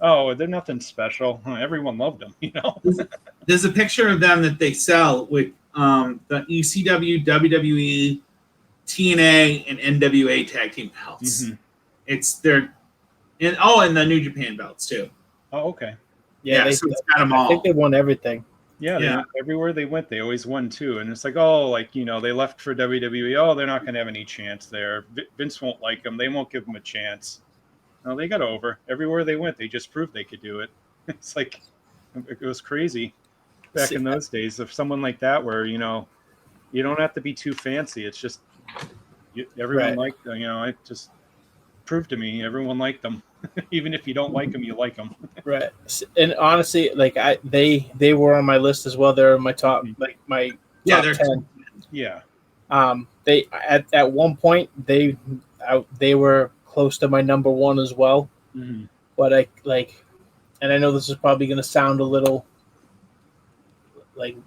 oh, they're nothing special. Everyone loved them, you know. There's a picture of them that they sell with the ECW, WWE, TNA, and NWA tag team belts. Mhm. It's their and the New Japan belts too. Oh, okay. Yeah, they, so it's got them I all. think they won everything. Yeah, they Yeah. went, everywhere they went, they always won too. And it's like, oh, like, you know, they left for WWE. Oh, they're not going to have any chance there. Vince won't like them. They won't give them a chance. No, they got over. Everywhere they went, they just proved they could do it. It's like, it was crazy back in those days of someone like that, where, you know, you don't have to be too fancy. It's just, everyone Right. liked, you know, it just proved to me everyone liked them. Even if you don't like them, you like them. Right. And honestly, like they were on my list as well. They're in my top, like my top they're 10. Yeah. They at one point they were close to my number one as well. Mhm. But and I know this is probably going to sound a little like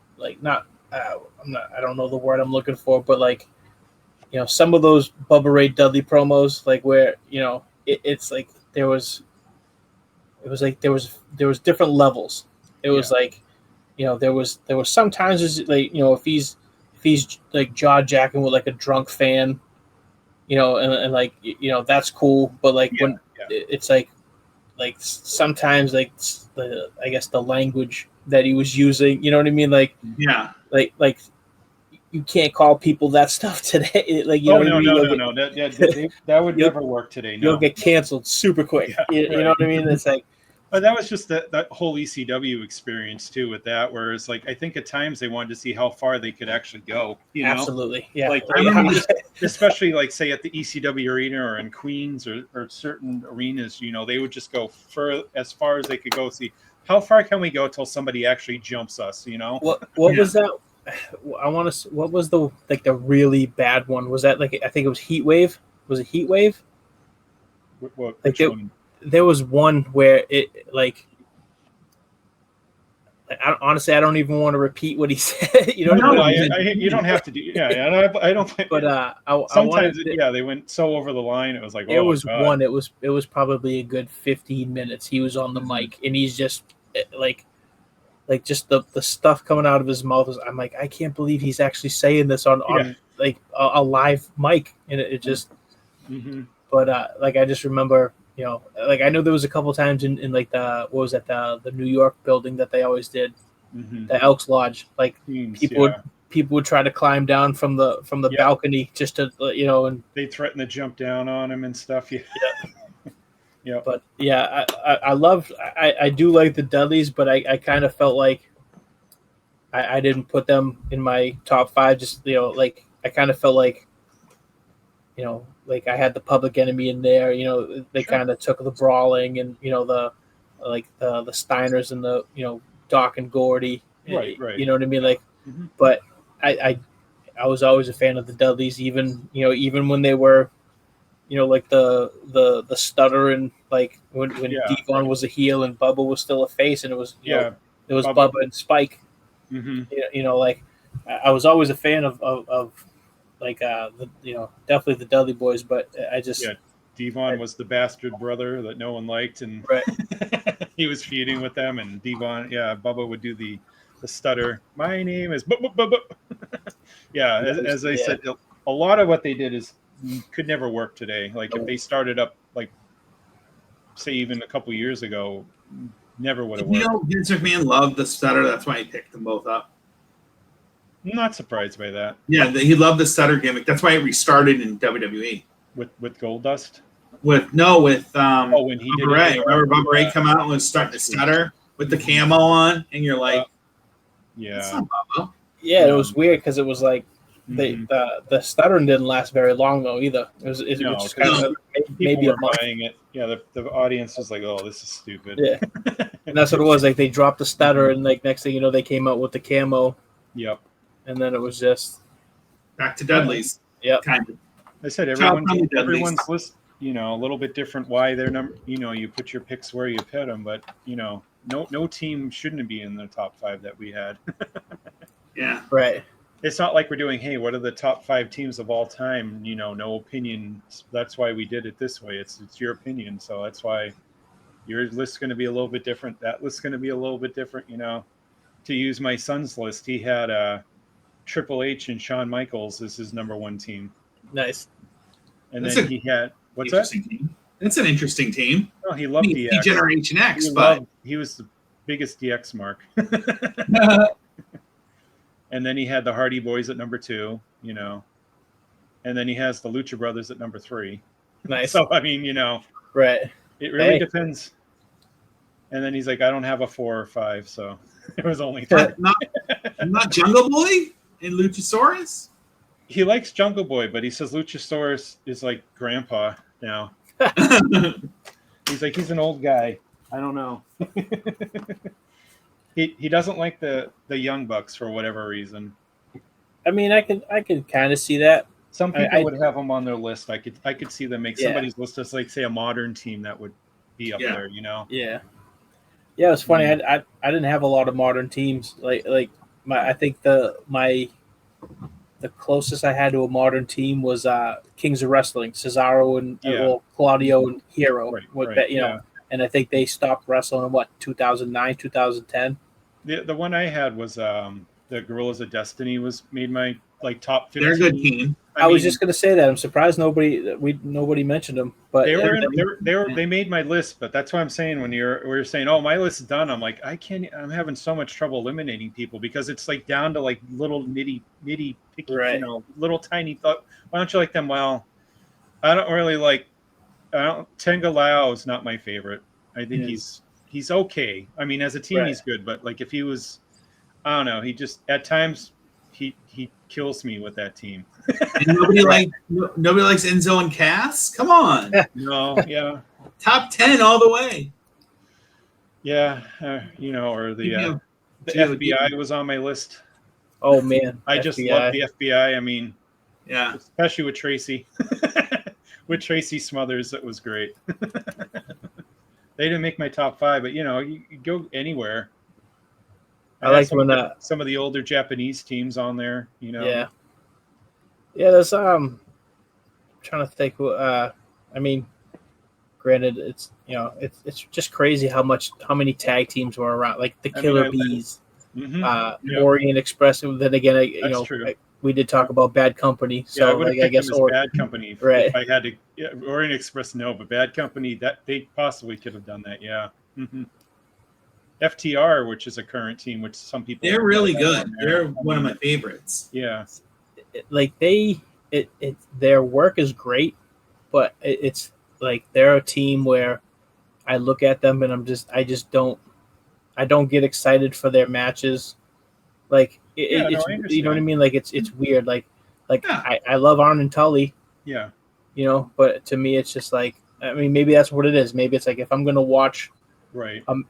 not I don't know the word I'm looking for, but like, you know, some of those Bubba Ray Dudley promos, like where, you know, it's like there was different levels. It was like, you know, there was sometimes like, you know, if he's like jaw jacking with like a drunk fan, you know, and like, you know, that's cool. But like when it's like sometimes like I guess the language that he was using, you know what I mean? Like you can't call people that stuff today. Like, you know what I mean? No. That would never work today. No. You'll get canceled super quick. You know what I mean? It's like, but that was just that whole ECW experience too with that, whereas like I think at times they wanted to see how far they could actually go. You know? Absolutely, yeah. Like I remember especially like say at the ECW arena or in Queens or certain arenas, you know, they would just go as far as they could go. See how far can we go till somebody actually jumps us? You know. What was that? I want to. What was the really bad one? Was that like I think it was Heat Wave? Was it Heat Wave? Which one? There was one where it like honestly, I don't even want to repeat what he said. You know, you don't have to do. Yeah, I don't. But sometimes, they went so over the line. It was like, it was God. It was probably a good 15 minutes. He was on the mic, and he's just like just the stuff coming out of his mouth. I'm like, I can't believe he's actually saying this on like a live mic, and it just. Mm-hmm. But like I just remember. You know, like I know there was a couple times in like the the New York building that they always did, the Elks Lodge. Like people would try to climb down from the balcony just to and they threaten to jump down on him and stuff. Yeah. But I do like the Dudleys, but I kind of felt like I didn't put them in my top 5. Just like I kind of felt like like I had the Public Enemy in there. They kind of took the brawling and the Steiners and the Doc and Gordy. Right. You know what I mean? Like, but I was always a fan of the Dudleys, even when they were like the stutter and like when Devon was a heel and Bubba was still a face, and it was it was Bubba and Spike. Like I was always a fan of like definitely the Dudley boys, but I just Devon was the bastard brother that no one liked, and he was feuding with them, and Devon, Bubba would do the stutter. My name is Bubba. As I said, a lot of what they did could never work today. Like if they started up, like say even a couple years ago, never would have worked. Vince McMahon loved the stutter. That's why he picked them both up. I'm not surprised by that. Yeah, he loved the stutter gimmick. That's why it restarted in WWE. With Goldust? When he Bubba did Ray. Remember Bubba Ray come out and was starting to stutter with the camo on, and you're like, That's not Bubba. Yeah, it was weird because it was like the stuttering didn't last very long though either. It was just kind of maybe a month. Buying it. Yeah, the audience was like, "Oh, this is stupid." Yeah, and that's what it was. Like they dropped the stutter, and like next thing you know, they came out with the camo. Yep. And then it was just back to Dudley's. Yeah, kind of. I said everyone's list, a little bit different. Why their number? You put your picks where you put them, but no team shouldn't be in the top 5 that we had. Yeah. Right. It's not like we're doing, hey, what are the top 5 teams of all time? No opinion. That's why we did it this way. It's your opinion, so that's why your list's going to be a little bit different. That list's going to be a little bit different. To use my son's list, he had Triple H and Shawn Michaels as his number 1 team, Nice. and That's then he had what's that? Interesting team. That's an interesting team. Oh, he loved DX. Generation X, but He was the biggest DX mark. And then he had the Hardy Boys at number 2, and then he has the Lucha Brothers at number 3. Nice. So I mean, Right. it really depends. And then he's like, I don't have a 4 or 5, so it was only 3. not Jungle Boy and Luchasaurus. He likes Jungle Boy, but he says Luchasaurus is like grandpa now. He's like, he's an old guy. I don't know. He doesn't like the Young Bucks for whatever reason. I mean, I could kind of see that. Some people would have them on their list. I could see them make somebody's list as like, say, a modern team that would be up there. Yeah. Yeah, it's funny. I didn't have a lot of modern teams. I think the closest I had to a modern team was Kings of Wrestling, Cesaro and Claudio and Hero. Right. And I think they stopped wrestling in 2009, 2010. The one I had was the Gorillas of Destiny was made my top 15. They're a good team. I was just going to say that. I'm surprised nobody mentioned them. But they made my list. But that's why I'm saying when we're saying, oh, my list is done, I'm like, I'm having so much trouble eliminating people because it's like down to like little nitty picky, little tiny thought. Why don't you like them? Well, I don't really like. Tenga Lao is not my favorite. I think he's okay. I mean, as a team, he's good. But like if he was, I don't know. He just at times he kills me with that team. And nobody likes Enzo and Cass. Come on. No, yeah. Top 10 all the way. Yeah, or the FBI was on my list. Oh man, I just love the FBI. I mean, yeah, especially with Tracy. With Tracy Smothers, it was great. They didn't make my top 5, but you go anywhere. I like when some of the older Japanese teams on there. Yeah. There's trying to think. I mean, granted, it's it's just crazy how many tag teams were around, like the Killer Bees, Orient Express. And then again, true. We did talk about Bad Company, so I guess Bad Company. Right. If I had to, Orient Express, no, but Bad Company, that they possibly could have done that. Yeah. Mm-hmm. FTR, which is a current team, which some people they're really good. They're one of my favorites. Yeah. Their work is great, but it's like they're a team where I look at them and I don't get excited for their matches. Like you know what I mean? Like it's weird. I love Arn and Tully. Yeah. But to me it's just like, I mean, maybe that's what it is. Maybe it's like if I'm gonna watch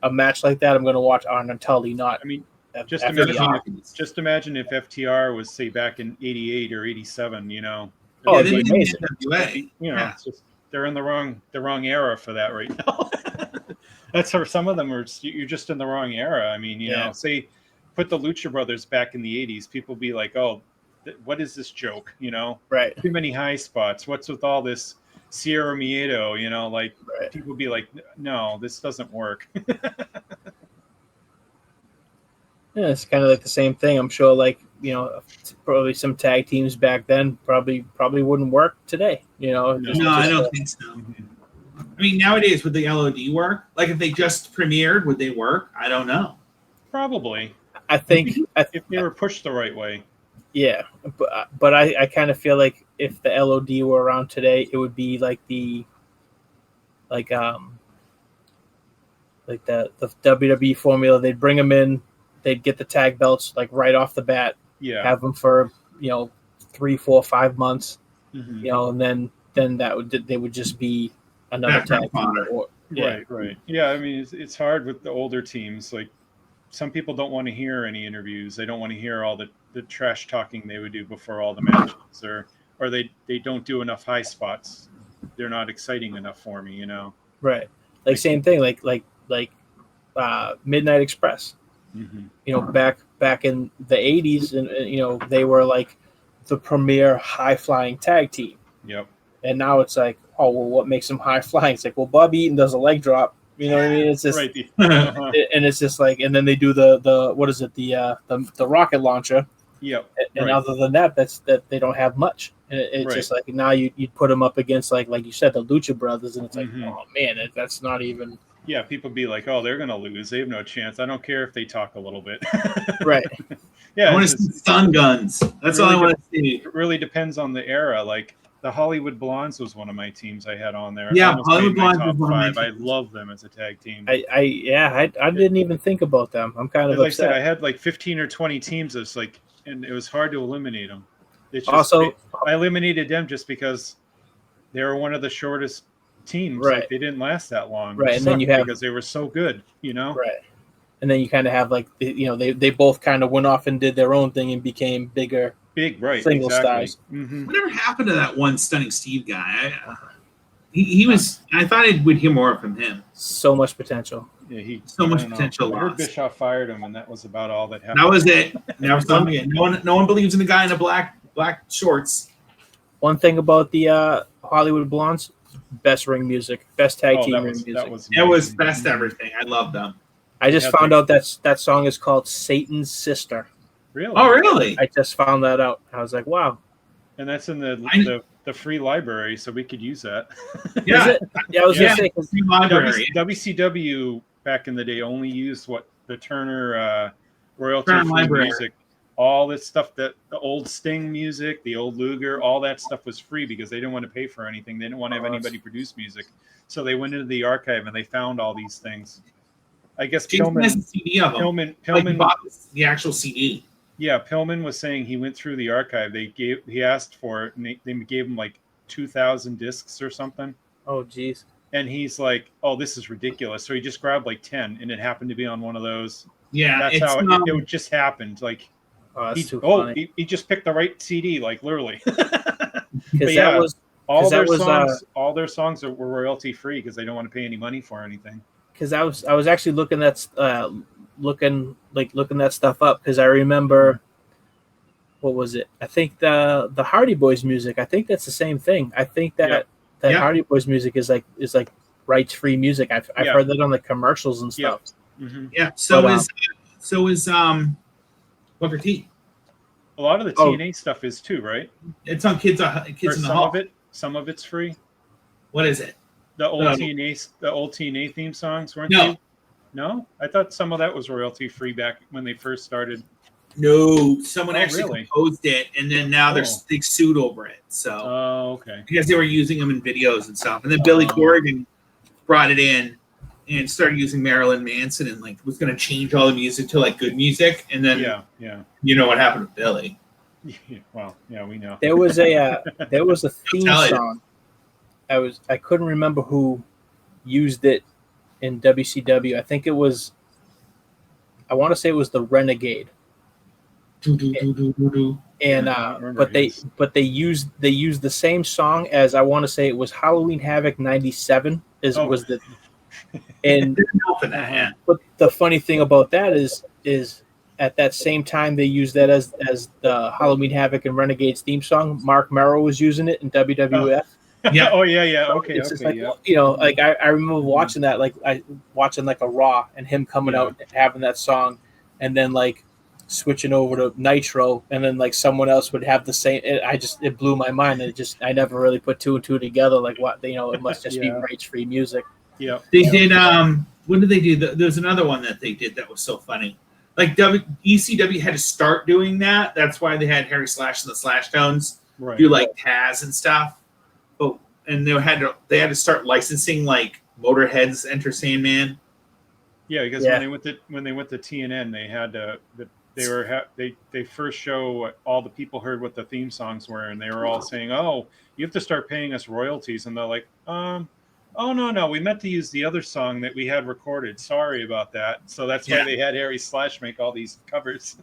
a match like that, I'm gonna watch Arn and Tully, not. I mean, just imagine if FTR was, say, back in '88 or '87. Oh, it'd be amazing. It's just they're in the wrong era for that right now. That's for some of them. You're just in the wrong era. I mean, say. Put the Lucha Brothers back in the 80s, people be like, oh, what is this joke? Right. Too many high spots. What's with all this Sierra Miedo? People be like, no, this doesn't work. Yeah, it's kind of like the same thing. I'm sure, probably some tag teams back then probably wouldn't work today. No, I don't think so. I mean, nowadays would the LOD work? Like if they just premiered, would they work? I don't know. Probably. I think if they were pushed the right way. Yeah, but I kind of feel like if the LOD were around today, it would be like the WWE formula. They'd bring them in, they'd get the tag belts like right off the bat. Yeah. Have them for 3, 4, 5 months. Mm-hmm. And then they would just be another tag team. Right. Yeah, I mean it's hard with the older teams. Like some people don't want to hear any interviews. They don't want to hear all the trash talking they would do before all the matches, or they don't do enough high spots. They're not exciting enough for me. Right. Like same thing. Like Midnight Express. Mhm. You know, back in the '80s, and you know, they were like the premier high flying tag team. Yep. And now it's like, oh well, what makes them high flying? It's like, well, Bob Eaton does a leg drop. You know what I mean? It's just, Right. Uh-huh. and it's just like, and then they do the what is it, the rocket launcher, Yep. and Right. other than that, that they don't have much. And it's Right. just like now you put them up against like you said, the Lucha Brothers, and it's like, Mhm. oh man, that's not even Yeah, people be like, "Oh, they're gonna lose. They have no chance." I don't care if they talk a little bit. right. Yeah, I want it's to see just- stun guns. That's all I Really want to see. it really depends on the era. Like the Hollywood Blondes was one of my teams I had on there. Yeah, Almost Hollywood made my Blondes top was one of my 5. I teams. love them as a tag team. I didn't even think about them. I'm kind of As I said, upset. I had like 15 or 20 teams. It's like, and it was hard to eliminate them. It's just, Also- I eliminated them just because they were one of the shortest teams. Right. Like they didn't last that long. Right, Which and then you sucked have- because they were so good. You know. Right. And then you kind of have like they both kind of went off and did their own thing and became bigger. Big, right? Single exactly. stars. Hmm. Whatever happened to that one Stunning Steve guy? He was. I thought I would hear more from him. So much potential. Yeah, So much I don't know. potential I heard lost. Bischoff fired him, and that was about all that happened. That was it. Never saw him again. No one believes in the guy in the black shorts. One thing about the Hollywood Blondes, best ring music, best tag team that ring was, music. that was It was amazing. best everything. I love them. I just Yeah, found out that song is called Satan's Sister. Really? Oh, really? I just found that out. I was like, wow. And that's in the free library, so we could use that. Yeah. Is it? Yeah, I was Yeah. gonna say 'cause Free library. WCW back in the day only used what the Turner royalty Turner free library. music. All this stuff, that the old Sting music, the old Luger, all that stuff was free because they didn't want to pay for anything. They didn't want to have Oh, anybody produce music. So they went into the archive and they found all these things. I guess Jason has a Pillman, CD of them. Pillman, Like, Pillman, bought the actual CD. yeah, Pillman was saying he went through the archive. He asked for it, and they gave him like 2,000 discs or something. oh geez. And he's like, "Oh, this is ridiculous." So he just grabbed like 10, and it happened to be on one of those. Yeah, That's it's, how it just happened. Like, Oh, that's too funny. he just picked the right CD, like literally. Because yeah, that was all that their songs were royalty free because they don't want to pay any money for anything. because I was actually looking that stuff up because I remember what was it? I think the Hardy Boys music. I think that's the same thing. I think that Yeah. Hardy Boys music is like rights free music. I've Yeah. heard that on the commercials and Yeah. stuff. Mm-hmm. yeah. So But, is Booker T. A lot of the Oh. TNA stuff is too, right? It's on Kids Or in the some Hall. of it. Some of it's free. What is it? The old No. TNA theme songs weren't No. they? No, I thought some of that was royalty free back when they first started. No, someone Oh, actually really? composed it, and then now Oh. they sued over it. So Oh, okay. because they were using them in videos and stuff, and then Billy Oh. Corgan brought it in and started using Marilyn Manson and like was going to change all the music to like good music, and then Yeah. you know what happened to Billy. Well, yeah, we know. There was a theme tell you. song. I couldn't remember who used it in WCW. I think it was. I want to say it was the Renegade. And Yeah, I don't remember but they used the same song as I want to say it was Halloween Havoc '97 Oh. was the and For that, yeah. but the funny thing about that is at that same time they used that as the Halloween Havoc and Renegades theme song. Mark Merrow was using it in WWF. Yeah. Oh yeah. Okay. It's just Okay. like, Yeah. you know, like I remember watching that, like watching like a Raw and him coming Yeah. out and having that song, and then like switching over to Nitro, and then like someone else would have the same. It blew my mind, and I never really put two and two together. Like what, you know, it must just be Yeah. rights free music. Yeah. They did. What did they do? There's another one that they did that was so funny. Like ECW had to start doing that. That's why they had Harry Slash and the Slash Tones Right. do like Taz and stuff. But and they had to start licensing like Motorhead's Enter Sandman. Yeah, because Yeah. when they went to TNN, they had they first show all the people heard what the theme songs were, and they were all saying, "Oh, you have to start paying us royalties," and they're like, "Oh no, we meant to use the other song that we had recorded. Sorry about that." So that's why Yeah. they had Harry Slash make all these covers.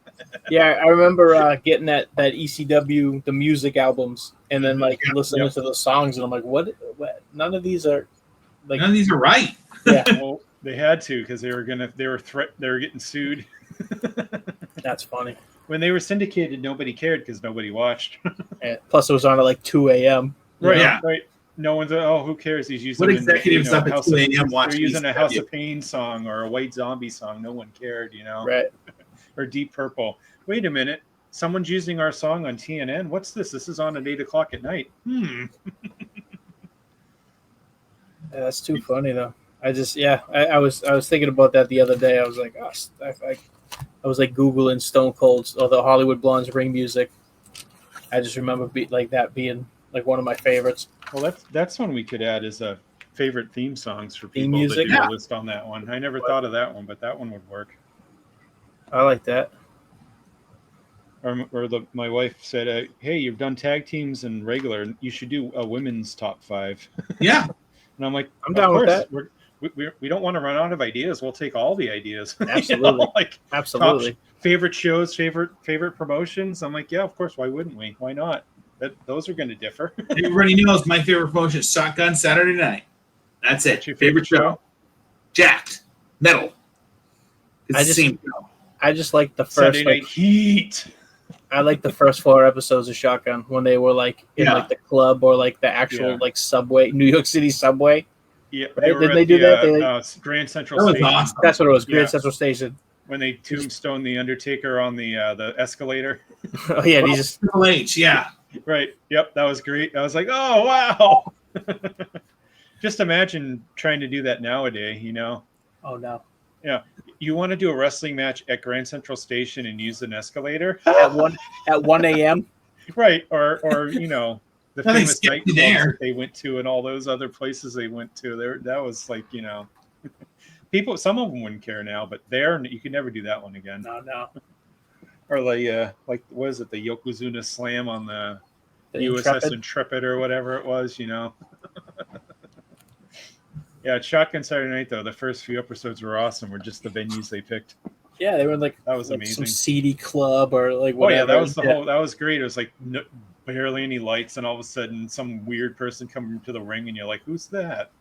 Yeah, I remember getting that ECW the music albums, and then like listening to the songs, and I'm like, what? None of these are like. None of these are right. Yeah, They had to because they were getting sued. That's funny. When they were syndicated, nobody cared because nobody watched. And plus, it was on at like 2 a.m. Right, Yeah. right. No one's who cares? He's using What executives up at 2 a.m. watching They're using a ECW? House of Pain song or a White Zombie song. No one cared, Right. Or Deep Purple. Wait a minute. Someone's using our song on TNN. What's this? This is on at 8:00 at night. Yeah, that's too funny though. I was thinking about that the other day. I was like, I was like Googling Stone Cold's or the Hollywood Blondes ring music. I just remember that being like one of my favorites. Well, that's one we could add as a favorite theme songs for Theme people music? to do Yeah. a list on that one. I never thought of that one, but that one would work. I like that. My wife said, "Hey, you've done tag teams and regular. You should do a women's top 5." Yeah. And I'm like, I'm down with that. We don't want to run out of ideas. We'll take all the ideas. Absolutely. Like Absolutely. favorite shows, favorite promotions. I'm like, yeah, of course. Why wouldn't we? Why not? Those are going to differ. Everybody knows my favorite promotion is Shotgun Saturday Night. That's it. What's your Favorite show? Jacked. Metal. It's I the just- same show. I just like the first Sunday Night Heat. I like the first 4 episodes of Shotgun when they were like in Yeah. like the club or like the actual Yeah. like subway, New York City subway. Yeah, Right? were Didn't at they do that? They, Grand Central That was Station awesome. That's what it was. Grand Yeah. Central Station. when they tombstone the Undertaker on the escalator. Oh yeah, and he just Triple H, yeah. Right. Yep. That was great. I was like, oh wow. Just imagine trying to do that nowadays. oh no. You want to do a wrestling match at Grand Central Station and use an escalator? At 1 a.m. Right. Or the Nothing famous sketchy nightclubs there. that they went to and all those other places they went to. That was like, people, some of them wouldn't care now, but you could never do that one again. No. Or like what is it, the Yokozuna Slam on the The USS Intrepid. Intrepid or whatever it was, Yeah, Shotgun Saturday Night though, the first few episodes were awesome. Were just the venues they picked. Yeah, they were in like That was some amazing. seedy club or like Oh whatever. yeah, that was that was great. It was like barely any lights, and all of a sudden some weird person coming to the ring, and you're like, who's that?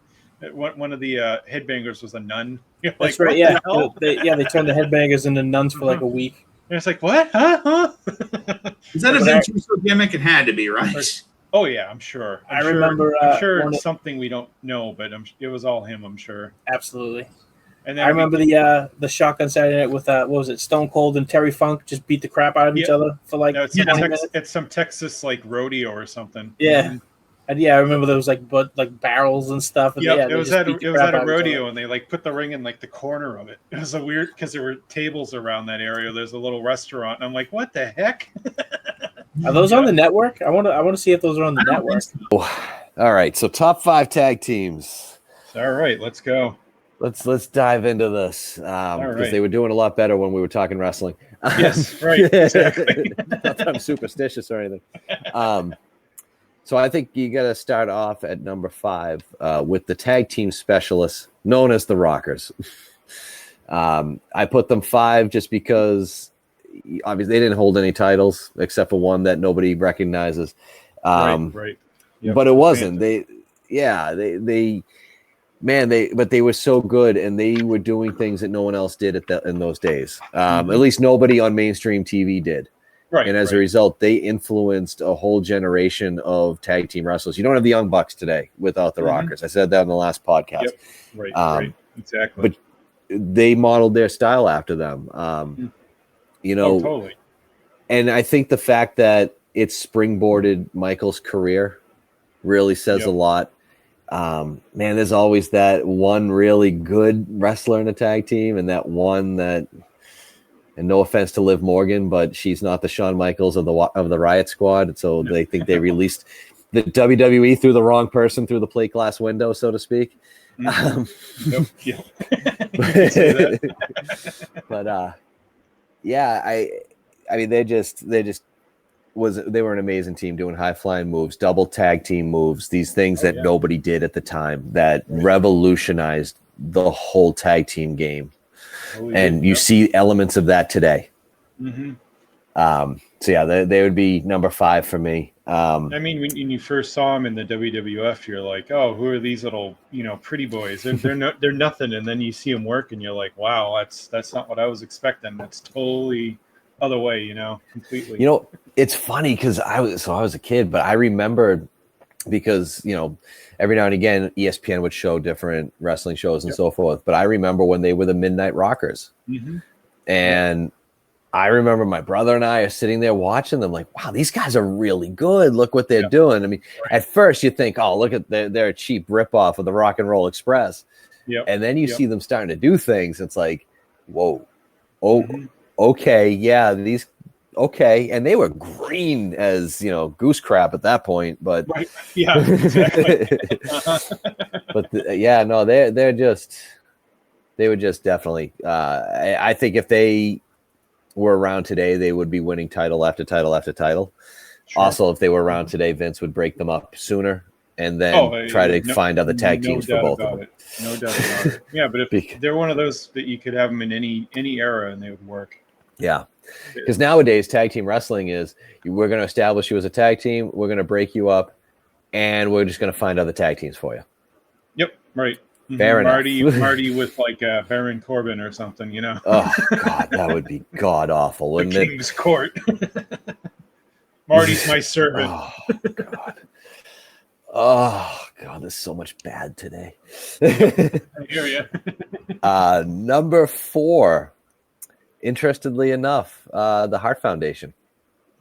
One of the headbangers was a nun. You're That's like, right. what Yeah, the hell? they turned the headbangers into nuns for like a week. And it's like, what? Huh? Is that a But Vince Russo gimmick? It had to be, right? Oh yeah, I'm sure. I remember, I'm sure one of- something we don't know, but it was all him. I'm sure. Absolutely. And then I remember the Shotgun Saturday Night with what was it? Stone Cold and Terry Funk just beat the crap out of each Yeah. other for like it's 20 minutes. it's some Texas like rodeo or something. Yeah. And yeah, I remember there was like barrels and stuff. And Yep, yeah, it they was just at beat the it was crap at a out of each other. rodeo, and they like put the ring in like the corner of it. It was a weird because there were tables around that area. There's a little restaurant, and I'm like, what the heck? Are those on the network? I want to see if those are on the network. All right, so top 5 tag teams. All right, let's go. Let's dive into this because right. they were doing a lot better when we were talking wrestling. Yes, right, exactly. Not that I'm superstitious or anything. So I think you got to start off at number 5 with the tag team specialists known as the Rockers. I put them 5 just because obviously they didn't hold any titles except for one that nobody recognizes. Right. Yep. But it wasn't. They were so good, and they were doing things that no one else did in those days. At least nobody on mainstream TV did. Right. And as a result, they influenced a whole generation of tag team wrestlers. You don't have the Young Bucks today without the Rockers. I said that in the last podcast. Yep. Right. Exactly. But they modeled their style after them. Totally. And I think the fact that it springboarded Michael's career really says a lot. There's always that one really good wrestler in a tag team, and that one that, and no offense to Liv Morgan, but she's not the Shawn Michaels of the Riot Squad. And so they think they released the WWE through the wrong person through the plate glass window, so to speak. Yep. But I mean, they were an amazing team doing high flying moves, double tag team moves, these things that nobody did at the time that revolutionized the whole tag team game. And you see elements of that today. Mm-hmm. So yeah, they would be number 5 for me. I mean, when you first saw him in the WWF, you're like, "Oh, who are these little, pretty boys? They're nothing." And then you see him work, and you're like, "Wow, that's not what I was expecting. That's totally other way, completely." It's funny because I was a kid, but I remember because every now and again ESPN would show different wrestling shows and Yep. so forth. But I remember when they were the Midnight Rockers, Mm-hmm. and I remember my brother and I are sitting there watching them like, wow, these guys are really good. Look what they're Yeah. doing. I mean, Right. at first you think, oh, look at they're a cheap ripoff of the Rock and Roll Express. Yep. And then you Yep. see them starting to do things. It's like, whoa, oh, Mhm. okay, yeah, okay. And they were green as, goose crap at that point. But Right. Yeah. Exactly. but no, they were just definitely. I think if they were around today, they would be winning title after title after title. Sure. Also, if they were around today, Vince would break them up sooner and then try to find other tag teams for both of them. No doubt about it. Yeah, but if they're one of those that you could have them in any era and they would work. Yeah. Because nowadays, tag team wrestling is we're going to establish you as a tag team, we're going to break you up, and we're just going to find other tag teams for you. Yep, right. Fair enough. Marty with like Baron Corbin or something, Oh, God, that would be god-awful, wouldn't the it? King's Court. Marty's my servant. Oh, God. Oh, God, there's so much bad today. I hear you. Number 4, interestedly enough, the Hart Foundation.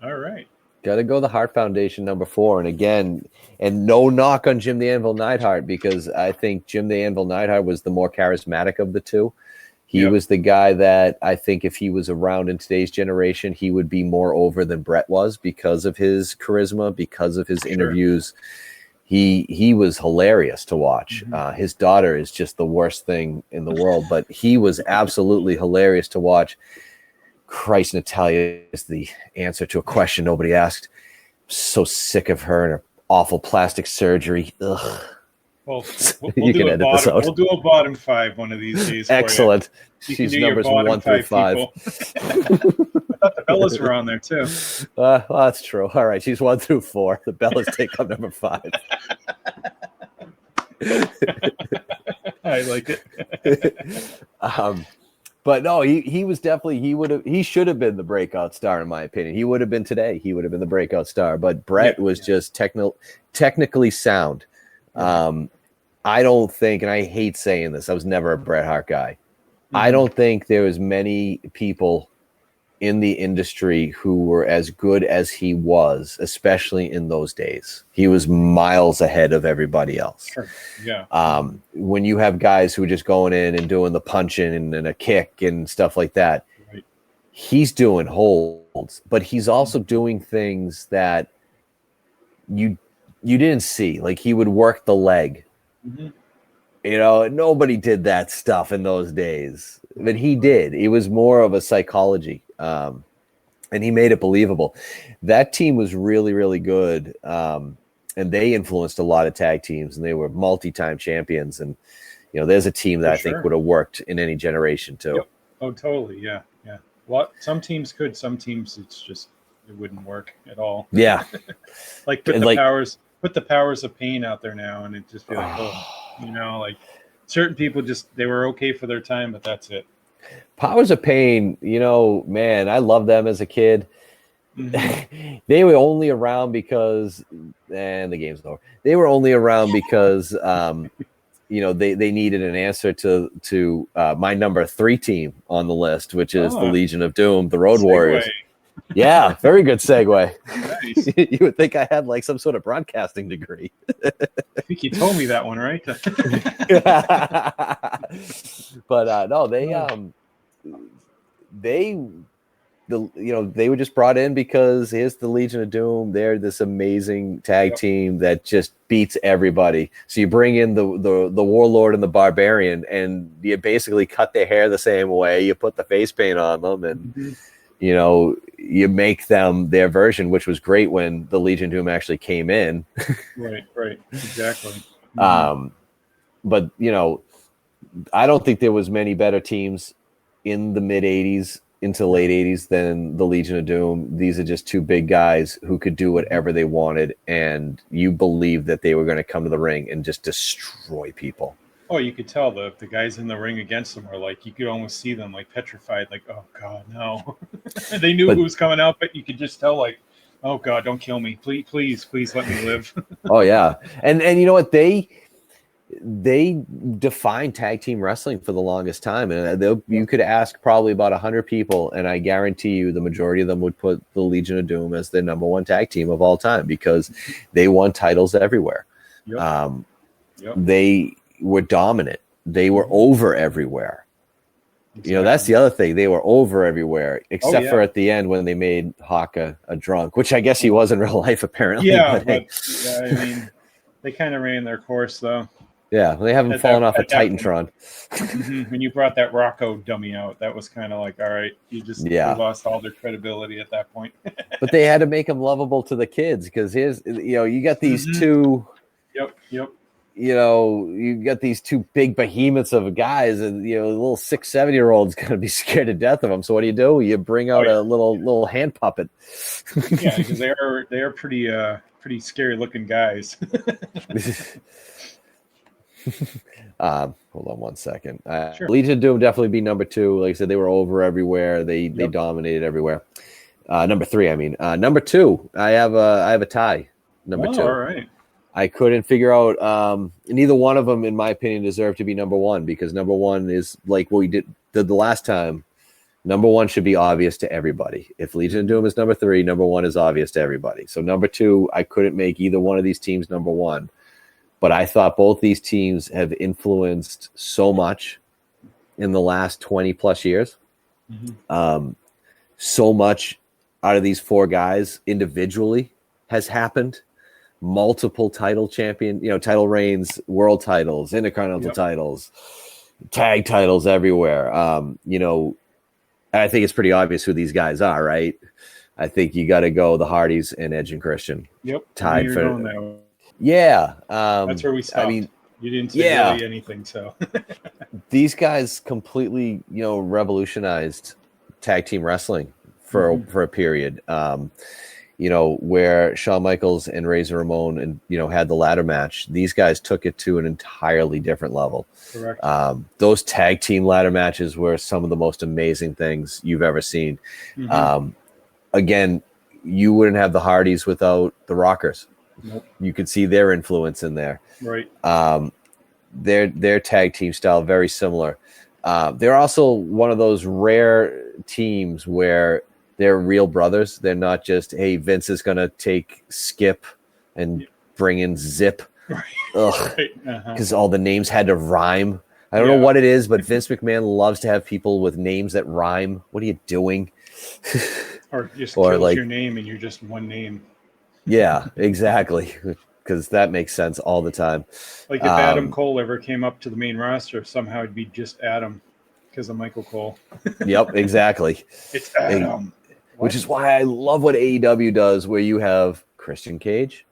All right. Got to go the Hart Foundation, number 4. And again, and no knock on Jim the Anvil Neidhart, because I think Jim the Anvil Neidhart was the more charismatic of the two. He was the guy that I think if he was around in today's generation, he would be more over than Brett was because of his charisma, because of his interviews. He was hilarious to watch. Mm-hmm. His daughter is just the worst thing in the world, but he was absolutely hilarious to watch. Christ, Natalia is the answer to a question nobody asked. I'm so sick of her and her awful plastic surgery. Ugh. Well, You can edit this out. We'll do a bottom 5 one of these days. Excellent. You She's can do your numbers bottom 1 through 5. people. I thought the Bellas were on there too. Well, that's true. All right, she's 1 through 4. The Bellas take up number 5. I like it. But no, he was definitely he should have been the breakout star in my opinion. He would have been today. He would have been the breakout star. But Brett was just technically sound. I don't think, and I hate saying this, I was never a Bret Hart guy. Mm-hmm. I don't think there was many people in the industry who were as good as he was, especially in those days. He was miles ahead of everybody else. Sure. Yeah. When you have guys who are just going in and doing the punching and a kick and stuff like that, right. He's doing holds, but he's also doing things that you didn't see. Like he would work the leg. Mm-hmm. Nobody did that stuff in those days, but he did. It was more of a psychology. And he made it believable. That team was really, really good. And they influenced a lot of tag teams, and they were multi-time champions. And, there's a team that I think would have worked in any generation too. Yep. Oh, totally. Yeah. Yeah. Well, some teams could, some teams it wouldn't work at all. Yeah. Like put the powers of pain out there now, and it just be like, like certain people they were okay for their time, but that's it. Powers of Pain, man, I loved them as a kid. Mm-hmm. They were only around because, and the game's over. They were only around because, they needed an answer to my number 3 team on the list, which is the Legion of Doom, the Road Warriors. Yeah, very good segue. Nice. You would think I had like some sort of broadcasting degree. I think you told me that one, right? But no, they were just brought in because here's the Legion of Doom. They're this amazing tag team that just beats everybody. So you bring in the Warlord and the Barbarian, and you basically cut their hair the same way. You put the face paint on them, and you make them their version, which was great when the Legion of Doom actually came in. Right, exactly. But I don't think there was many better teams in the mid 80s into the late 80s than the Legion of Doom. These are just two big guys who could do whatever they wanted, and you believed that they were going to come to the ring and just destroy people. Oh, you could tell the guys in the ring against them are like, you could almost see them like petrified, like, oh God, no. They knew who was coming out, but you could just tell, like, oh God, don't kill me. Please let me live. Oh yeah. And you know what? They defined tag team wrestling for the longest time. And you could ask probably about 100 people, and I guarantee you the majority of them would put the Legion of Doom as their number one tag team of all time because they won titles everywhere. Yep. They were dominant. They were over everywhere. Exactly. You know, that's the other thing. They were over everywhere, except for at the end when they made Hawk a drunk, which I guess he was in real life, apparently. Yeah, but yeah, I mean, they kind of ran their course, though. yeah, they haven't fallen off a Titantron. When you brought that Rocco dummy out, that was kind of like, all right, you lost all their credibility at that point. But they had to make him lovable to the kids because you got these two. Yep. You know, you got these two big behemoths of guys, and the little 6-7-year-old's gonna be scared to death of them. So what do? You bring out a little hand puppet. Yeah, because they are pretty scary looking guys. Hold on one second. Sure. Legion of Doom definitely be number 2. Like I said, they were over everywhere. They dominated everywhere. Number 3, I mean. Number 2, I have a tie. Number 2. All right. I couldn't figure out. Neither one of them, in my opinion, deserve to be number 1 because number 1 is like what we did the last time. Number 1 should be obvious to everybody. If Legion of Doom is number 3, number 1 is obvious to everybody. So number 2, I couldn't make either one of these teams number 1. But I thought both these teams have influenced so much in the last 20 plus years. Mm-hmm. So much out of these 4 guys individually has happened. Multiple title reigns, world titles, intercontinental titles, tag titles everywhere. I think it's pretty obvious who these guys are, right? I think you got to go the Hardys and Edge and Christian. Yep. Tied for that. Yeah. That's where we stopped. I mean, you didn't say really anything, so. These guys completely, revolutionized tag team wrestling for a period. Where Shawn Michaels and Razor Ramon had the ladder match, these guys took it to an entirely different level. Correct. Those tag team ladder matches were some of the most amazing things you've ever seen. Mm-hmm. Again, you wouldn't have the Hardys without the Rockers. Nope. You could see their influence in there. Right. Their tag team style, very similar. They're also one of those rare teams where they're real brothers. They're not just, hey, Vince is going to take Skip and bring in Zip. Right. Ugh. Because all the names had to rhyme. I don't know what it is, but Vince McMahon loves to have people with names that rhyme. What are you doing? Or just kills your name and you're just one name. Yeah, exactly. Because that makes sense all the time. Like if Adam Cole ever came up to the main roster, somehow it'd be just Adam because of Michael Cole. Yep, exactly. It's Adam. Which is why I love what AEW does, where you have Christian Cage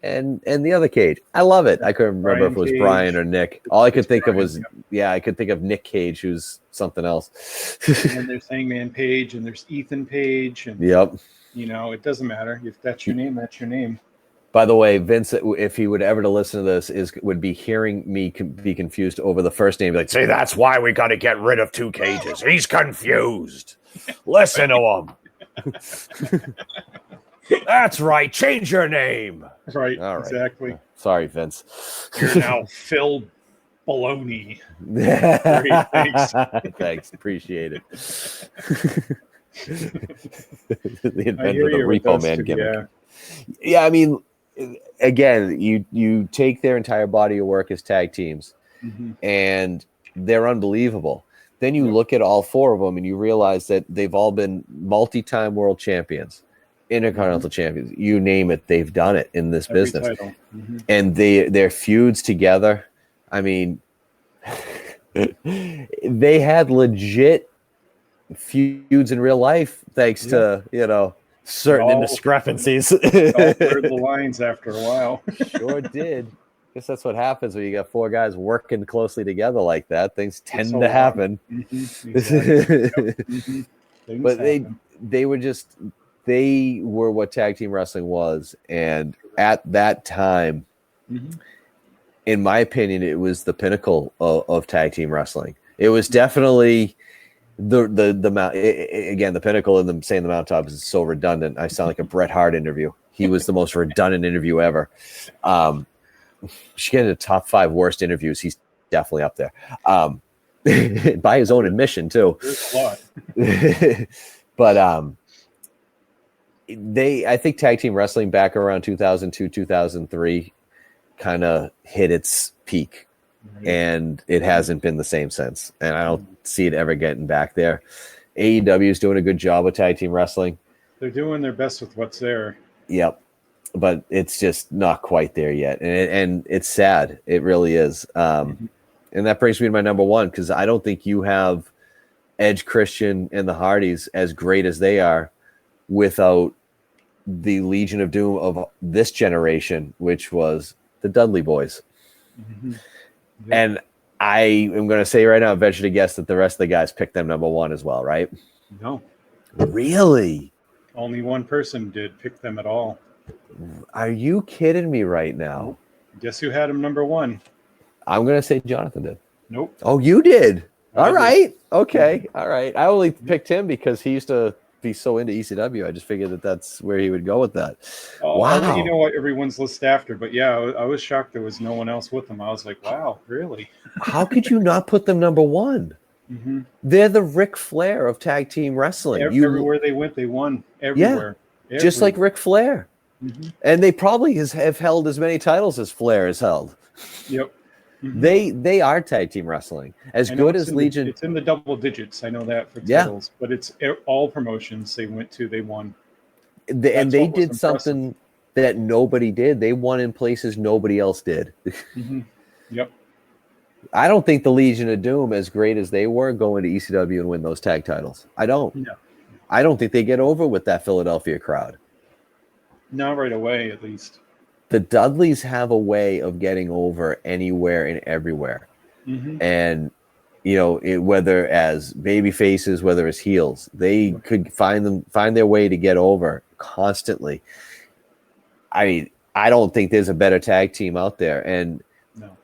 and the other Cage. I love it. I couldn't remember if it was Cage. Brian or Nick. All I could think of was, I could think of Nick Cage, who's something else. And there's Hangman Page, and there's Ethan Page. And, it doesn't matter. If that's your name, that's your name. By the way, Vince, if he would ever to listen to this, would be hearing me be confused over the first name. Like, say, that's why we got to get rid of 2 Cages. He's confused. Listen to him. That's right. Change your name. Right. All right. Exactly. Sorry, Vince. You're now Phil Baloney. Great. Thanks. Thanks. Appreciate it. The inventor of the Repo Man gimmick. Yeah, I mean, again, you take their entire body of work as tag teams, and they're unbelievable. Then you look at all 4 of them, and you realize that they've all been multi-time world champions, intercontinental champions. You name it, they've done it in this business. And their feuds together. I mean, they had legit feuds in real life, thanks to certain indiscrepancies. All blurred the lines after a while. Sure did. Guess that's what happens when you got 4 guys working closely together like that. Things tend to happen. Exactly. Things But happen. they were what tag team wrestling was, and at that time, Mhm. in my opinion, it was the pinnacle of tag team wrestling. It was definitely the mount. Again, the pinnacle, and them saying the mountaintop is so redundant. I sound like a Bret Hart interview. He was the most redundant interview ever. Should get into top 5 worst interviews. He's definitely up there. By his own admission too. There's a lot. But I think tag team wrestling back around 2002, 2003 kind of hit its peak, Right. and it hasn't been the same since. And I don't see it ever getting back there. AEW is doing a good job with tag team wrestling. They're doing their best with what's there. Yep. But it's just not quite there yet. And it's sad. It really is. And that brings me to my number 1, because I don't think you have Edge, Christian, and the Hardys, as great as they are, without the Legion of Doom of this generation, which was the Dudley Boys. Mhm. Yep. And I am going to say right now, I venture to guess that the rest of the guys picked them number 1 as well, right? No, Really? only one person did pick them at all. Are you kidding me right now? Guess who had them number 1? I'm going to say Jonathan did. Nope. Oh, you did? I All did. right. Okay. All right. I only picked him because he used to be so into ECW. I just figured that that's where he would go with that. I'll Wow. let you know what everyone's list after, but yeah, I was shocked there was no one else with them. I was like, wow, really? How could you not put them number 1? Mm-hmm. They're the Ric Flair of tag team wrestling. Everywhere they went, they won. Everywhere. Just like Ric Flair. Mm-hmm. And they probably have held as many titles as Flair has held. Yep. Mm-hmm. They are tag team wrestling. As I know good it's as in Legion. it's in the double digits. I know that for Yeah. titles, but it's all promotions they went to, they won. And That's they what was did impressive. something that nobody did. They won in places nobody else did. Mm-hmm. Yep. I don't think the Legion of Doom, as great as they were, go into ECW and win those tag titles. I don't. No. I don't think they get over with that Philadelphia crowd. Not right away, at least. The Dudleys have a way of getting over anywhere and everywhere. Mm-hmm. And, whether as baby faces, whether as heels, they could find their way to get over constantly. I mean, I don't think there's a better tag team out there. And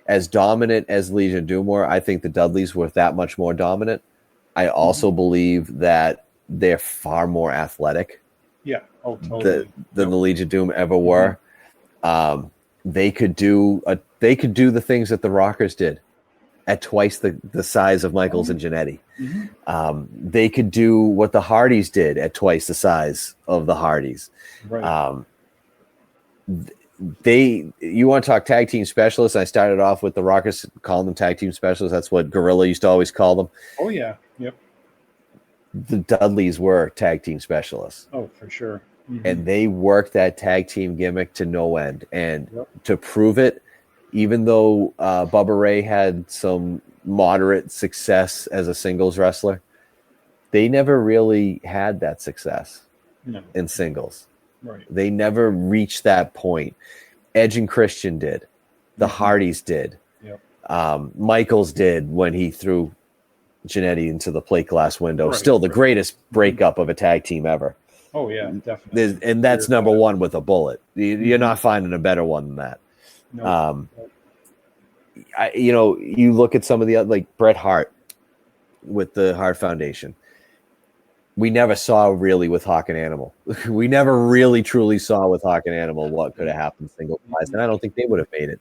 as dominant as Legion of Doom were, I think the Dudleys were that much more dominant. I also believe that they're far more athletic. Yeah. Oh, totally. Than the Legion of Doom ever were. They could do the things that the Rockers did at twice the size of Michaels and Jannetty. Mm-hmm. They could do what the Hardys did at twice the size of the Hardys. Right. You want to talk tag team specialists? I started off with the Rockers calling them tag team specialists. That's what Gorilla used to always call them. Oh yeah. Yep. The Dudleys were tag team specialists. Oh, for sure. Mm-hmm. And they worked that tag team gimmick to no end. And to prove it, even though Bubba Ray had some moderate success as a singles wrestler, they never really had that success in singles. Right. They never reached that point. Edge and Christian did. The Hardys did. Yep. Michaels did when he threw Jannetty into the plate glass window. Still the greatest breakup of a tag team ever. Oh yeah, definitely. And that's number 1 with a bullet. You're not finding a better one than that. No. You look at some of the other, like Bret Hart with the Hart Foundation. We never saw really with Hawk and Animal. We never really truly saw with Hawk and Animal what could have happened single wise, and I don't think they would have made it.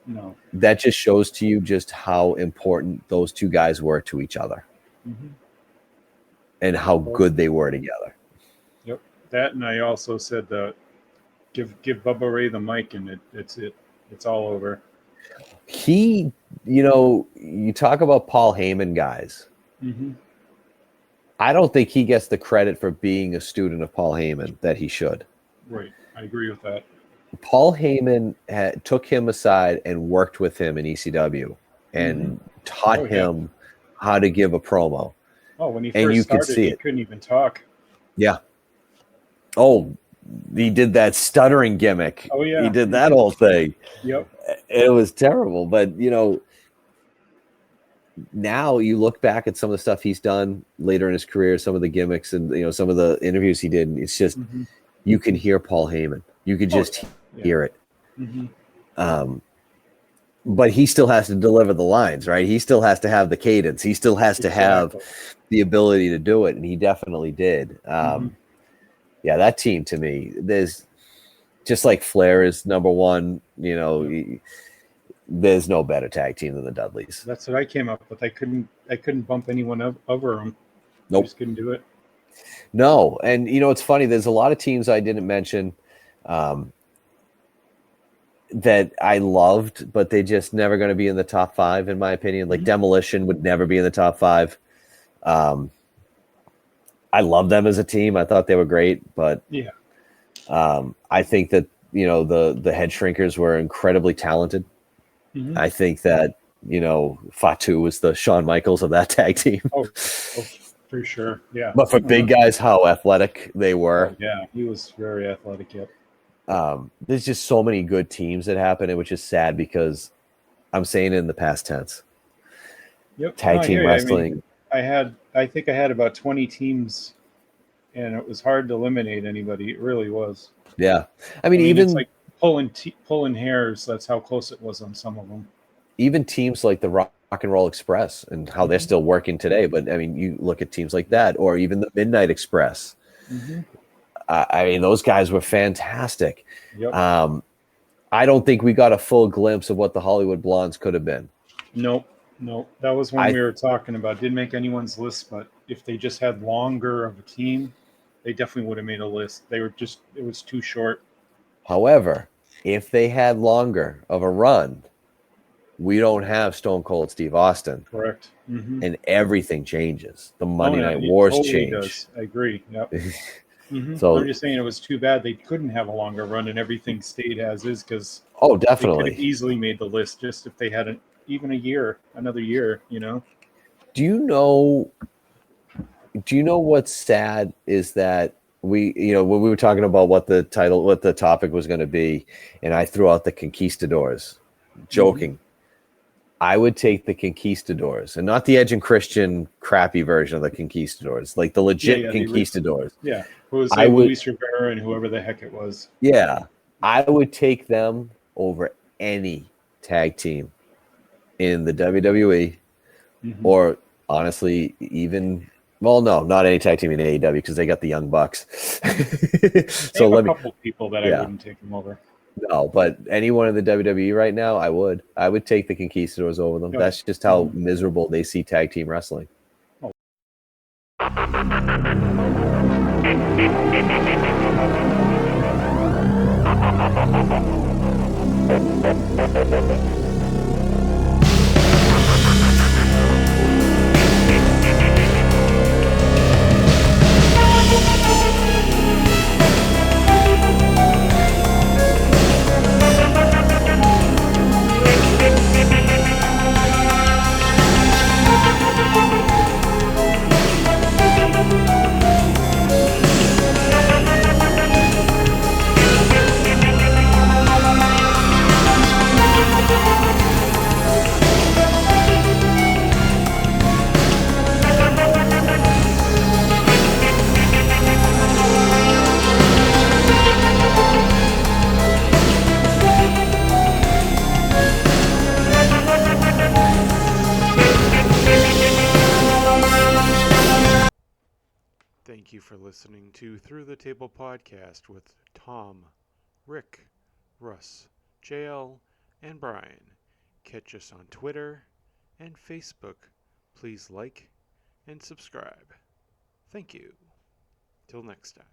No. That just shows to you just how important those two guys were to each other, and how good they were together. Yep. That, and I also said that give Bubba Ray the mic, and it's all over. He, you talk about Paul Heyman guys. Mm-hmm. I don't think he gets the credit for being a student of Paul Heyman that he should. Right. I agree with that. Paul Heyman took him aside and worked with him in ECW and taught him how to give a promo. Oh, when he And first you could started, see he it. couldn't even talk. Yeah. Oh, he did that stuttering gimmick. Oh, yeah. He did that whole thing. Yep. It was terrible. But, now you look back at some of the stuff he's done later in his career, some of the gimmicks and some of the interviews he did, and it's just you can hear Paul Heyman. You could just hear it. But he still has to deliver the lines, right? He still has to have the cadence. He still has to have the ability to do it, and he definitely did. Yeah, that team to me, there's just like Flair is number one. There's no better tag team than the Dudleys. That's what I came up with. I couldn't bump anyone over them. Nope. I just couldn't do it. No, and it's funny. There's a lot of teams I didn't mention that I loved, but they just never going to be in the top 5, in my opinion. Like Demolition would never be in the top 5. I love them as a team. I thought they were great, but I think that the Head Shrinkers were incredibly talented. I think that Fatu was the Shawn Michaels of that tag team. Oh, for sure. Yeah. But for big guys, how athletic they were. Yeah, he was very athletic. Yep. There's just so many good teams that happen, which is sad because I'm saying it in the past tense. Yep. Tag team wrestling. I think I had about 20 teams, and it was hard to eliminate anybody. It really was. Yeah. I mean even it's like pulling hairs. That's how close it was on some of them. Even teams like the Rock and Roll Express and how they're still working today. But I mean, you look at teams like that, or even the Midnight Express. I mean, those guys were fantastic. Yep. I don't think we got a full glimpse of what the Hollywood Blondes could have been. Nope. That was one we were talking about. Didn't make anyone's list, but if they just had longer of a team, they definitely would have made a list. It was too short. However, if they had longer of a run, we don't have Stone Cold Steve Austin. Correct. And everything changes. The Monday Night Wars change. Does. I agree. Yep. So I'm just saying it was too bad they couldn't have a longer run and everything stayed as is, because definitely they could have easily made the list just if they had even another year. Do you know what's sad is that we, when we were talking about what the topic was going to be, and I threw out the Conquistadors, joking. I would take the Conquistadors and not the Edge and Christian crappy version of the Conquistadors, like the legit Conquistadors. Who was Luis Rivera and whoever the heck it was. Yeah, I would take them over any tag team in the WWE, or honestly, even not any tag team in AEW because they got the Young Bucks. So a couple people that I wouldn't take them over. No, but anyone in the WWE right now, I would take the Conquistadors over them. That's just how miserable they see tag team wrestling. Thank you for listening to Through the Table Podcast with Tom, Rick, Russ, JL, and Brian. Catch us on Twitter and Facebook. Please like and subscribe. Thank you. Till next time.